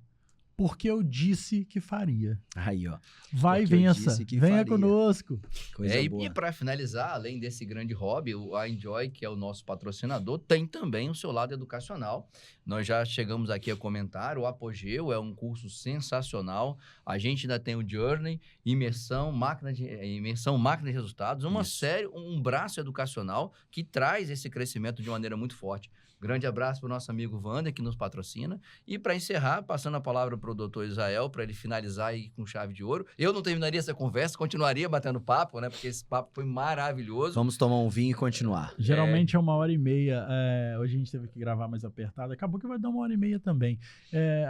Porque eu disse que faria. Aí, ó. Vai, Porque eu vença. disse que Venha faria. conosco. Coisa E boa. para finalizar, além desse grande hobby, a Enjoy, que é o nosso patrocinador, tem também o seu lado educacional. Nós já chegamos aqui a comentar, o Apogeu é um curso sensacional. A gente ainda tem o Journey, imersão, máquina de resultados, uma série, um braço educacional que traz esse crescimento de maneira muito forte. Grande abraço para o nosso amigo Wander, que nos patrocina. E para encerrar, passando a palavra para o doutor Israel, para ele finalizar aí com chave de ouro. Eu não terminaria essa conversa, continuaria batendo papo, né? Porque esse papo foi maravilhoso. Vamos tomar um vinho e continuar. Geralmente é 1h30. Hoje a gente teve que gravar mais apertado. Acabou que vai dar 1h30 também.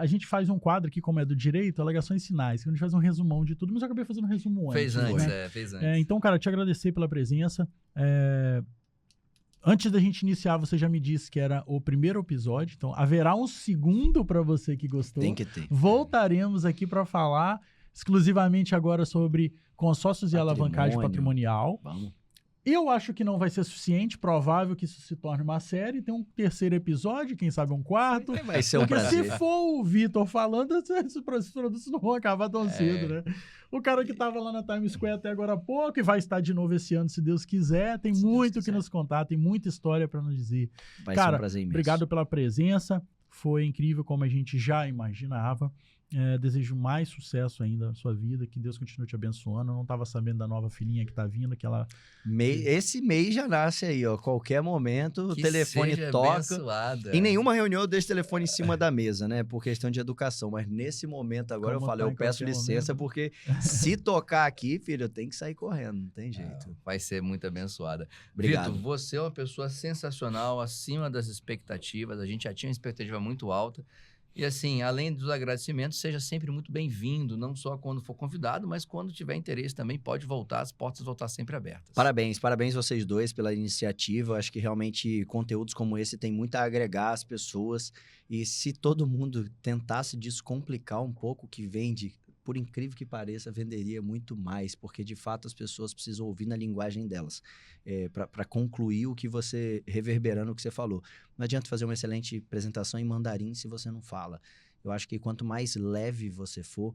A gente faz um quadro aqui, como é do direito, alegações finais. Que a gente faz um resumão de tudo, mas eu acabei fazendo um resumo antes. Fez antes, né? fez antes. Então, cara, te agradecer pela presença. Antes da gente iniciar, você já me disse que era o primeiro episódio, então haverá um segundo para você que gostou. Tem que ter. Voltaremos aqui para falar exclusivamente agora sobre consórcios e alavancagem patrimonial. Vamos. Eu acho que não vai ser suficiente, provável que isso se torne uma série, tem um terceiro episódio, quem sabe um quarto. Vai ser um Porque prazer. se for o Vitor falando, esses produtos não vão acabar tão cedo, né? O cara que estava lá na Times Square até agora há pouco e vai estar de novo esse ano, se Deus quiser. Tem muito que nos contar, tem muita história para nos dizer. Vai ser um prazer imenso. Obrigado pela presença. Foi incrível como a gente já imaginava. Desejo mais sucesso ainda na sua vida, que Deus continue te abençoando. Eu não estava sabendo da nova filhinha que tá vindo, que ela... Esse mês já nasce aí, ó. Qualquer momento, o telefone seja toca. abençoada. Em nenhuma reunião eu deixo o telefone em cima da mesa, né? Por questão de educação. Mas nesse momento agora Como eu falo, tá em eu peço qualquer licença, momento. porque se tocar aqui, filho, eu tenho que sair correndo. Não tem jeito. Vai ser muito abençoada. Obrigado. Vitor, você é uma pessoa sensacional, acima das expectativas. A gente já tinha uma expectativa muito alta. E assim, além dos agradecimentos, seja sempre muito bem-vindo, não só quando for convidado, mas quando tiver interesse também, pode voltar, as portas vão estar sempre abertas. Parabéns vocês dois pela iniciativa. Eu acho que realmente conteúdos como esse tem muito a agregar às pessoas. E se todo mundo tentasse descomplicar um pouco o que vende, por incrível que pareça, venderia muito mais, porque de fato as pessoas precisam ouvir na linguagem delas, para concluir o que você, reverberando o que você falou. Não adianta fazer uma excelente apresentação em mandarim se você não fala. Eu acho que quanto mais leve você for,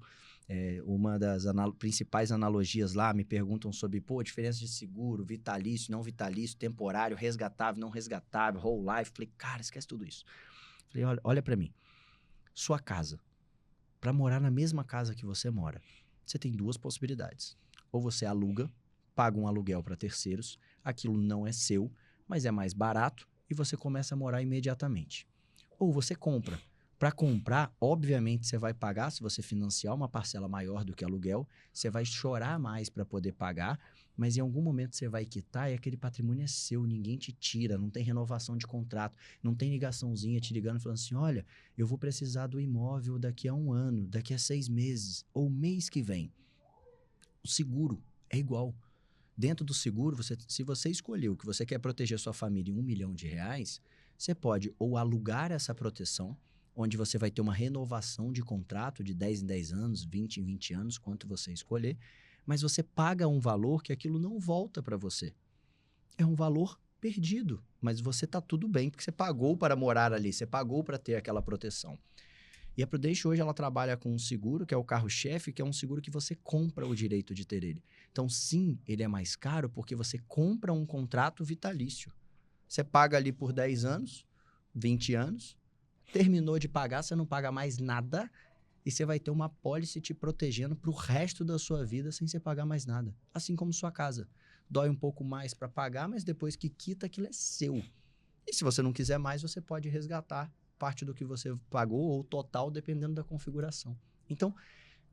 uma das principais analogias lá, me perguntam sobre, diferença de seguro, vitalício, não vitalício, temporário, resgatável, não resgatável, whole life. Falei, cara, esquece tudo isso. Falei, olha para mim. Sua casa. Para morar na mesma casa que você mora, você tem duas possibilidades. Ou você aluga, paga um aluguel para terceiros, aquilo não é seu, mas é mais barato e você começa a morar imediatamente. Ou você compra. Para comprar, obviamente, você vai pagar, se você financiar uma parcela maior do que aluguel, você vai chorar mais para poder pagar, mas em algum momento você vai quitar e aquele patrimônio é seu, ninguém te tira, não tem renovação de contrato, não tem ligaçãozinha te ligando falando assim, olha, eu vou precisar do imóvel daqui a 1 ano, daqui a 6 meses, ou mês que vem. O seguro é igual. Dentro do seguro, se você escolheu que você quer proteger sua família em R$1 milhão, você pode ou alugar essa proteção, onde você vai ter uma renovação de contrato de 10 em 10 anos, 20 em 20 anos, quanto você escolher, mas você paga um valor que aquilo não volta para você. É um valor perdido, mas você está tudo bem, porque você pagou para morar ali, você pagou para ter aquela proteção. E a Prudential hoje ela trabalha com um seguro, que é o carro-chefe, que é um seguro que você compra o direito de ter ele. Então, sim, ele é mais caro porque você compra um contrato vitalício. Você paga ali por 10 anos, 20 anos, terminou de pagar, você não paga mais nada e você vai ter uma apólice te protegendo para o resto da sua vida sem você pagar mais nada. Assim como sua casa. Dói um pouco mais para pagar, mas depois que quita, aquilo é seu. E se você não quiser mais, você pode resgatar parte do que você pagou ou total, dependendo da configuração. Então,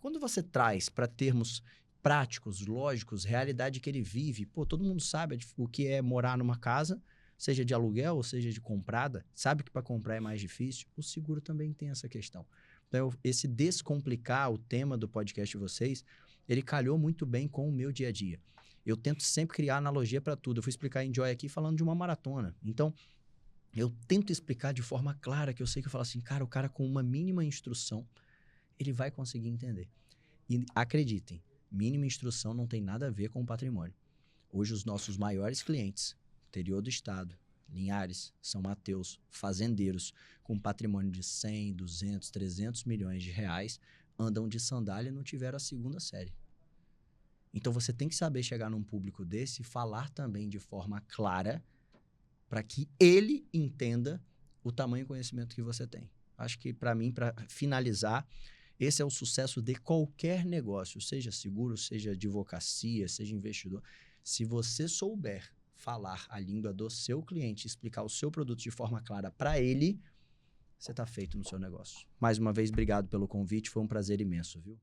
quando você traz para termos práticos, lógicos, realidade que ele vive, todo mundo sabe o que é morar numa casa, seja de aluguel ou seja de comprada, sabe que para comprar é mais difícil, o seguro também tem essa questão. Então, esse descomplicar o tema do podcast de vocês, ele calhou muito bem com o meu dia a dia. Eu tento sempre criar analogia para tudo. Eu fui explicar Enjoy aqui falando de uma maratona. Então, eu tento explicar de forma clara, que eu sei que eu falo assim, cara, o cara com uma mínima instrução, ele vai conseguir entender. E acreditem, mínima instrução não tem nada a ver com o patrimônio. Hoje, os nossos maiores clientes, interior do estado, Linhares, São Mateus, fazendeiros, com patrimônio de 100, 200, 300 milhões de reais, andam de sandália e não tiveram a segunda série. Então, você tem que saber chegar num público desse e falar também de forma clara para que ele entenda o tamanho e conhecimento que você tem. Acho que, para mim, para finalizar, esse é o sucesso de qualquer negócio, seja seguro, seja advocacia, seja investidor. Se você souber falar a língua do seu cliente, explicar o seu produto de forma clara para ele, você está feito no seu negócio. Mais uma vez, obrigado pelo convite, foi um prazer imenso, viu?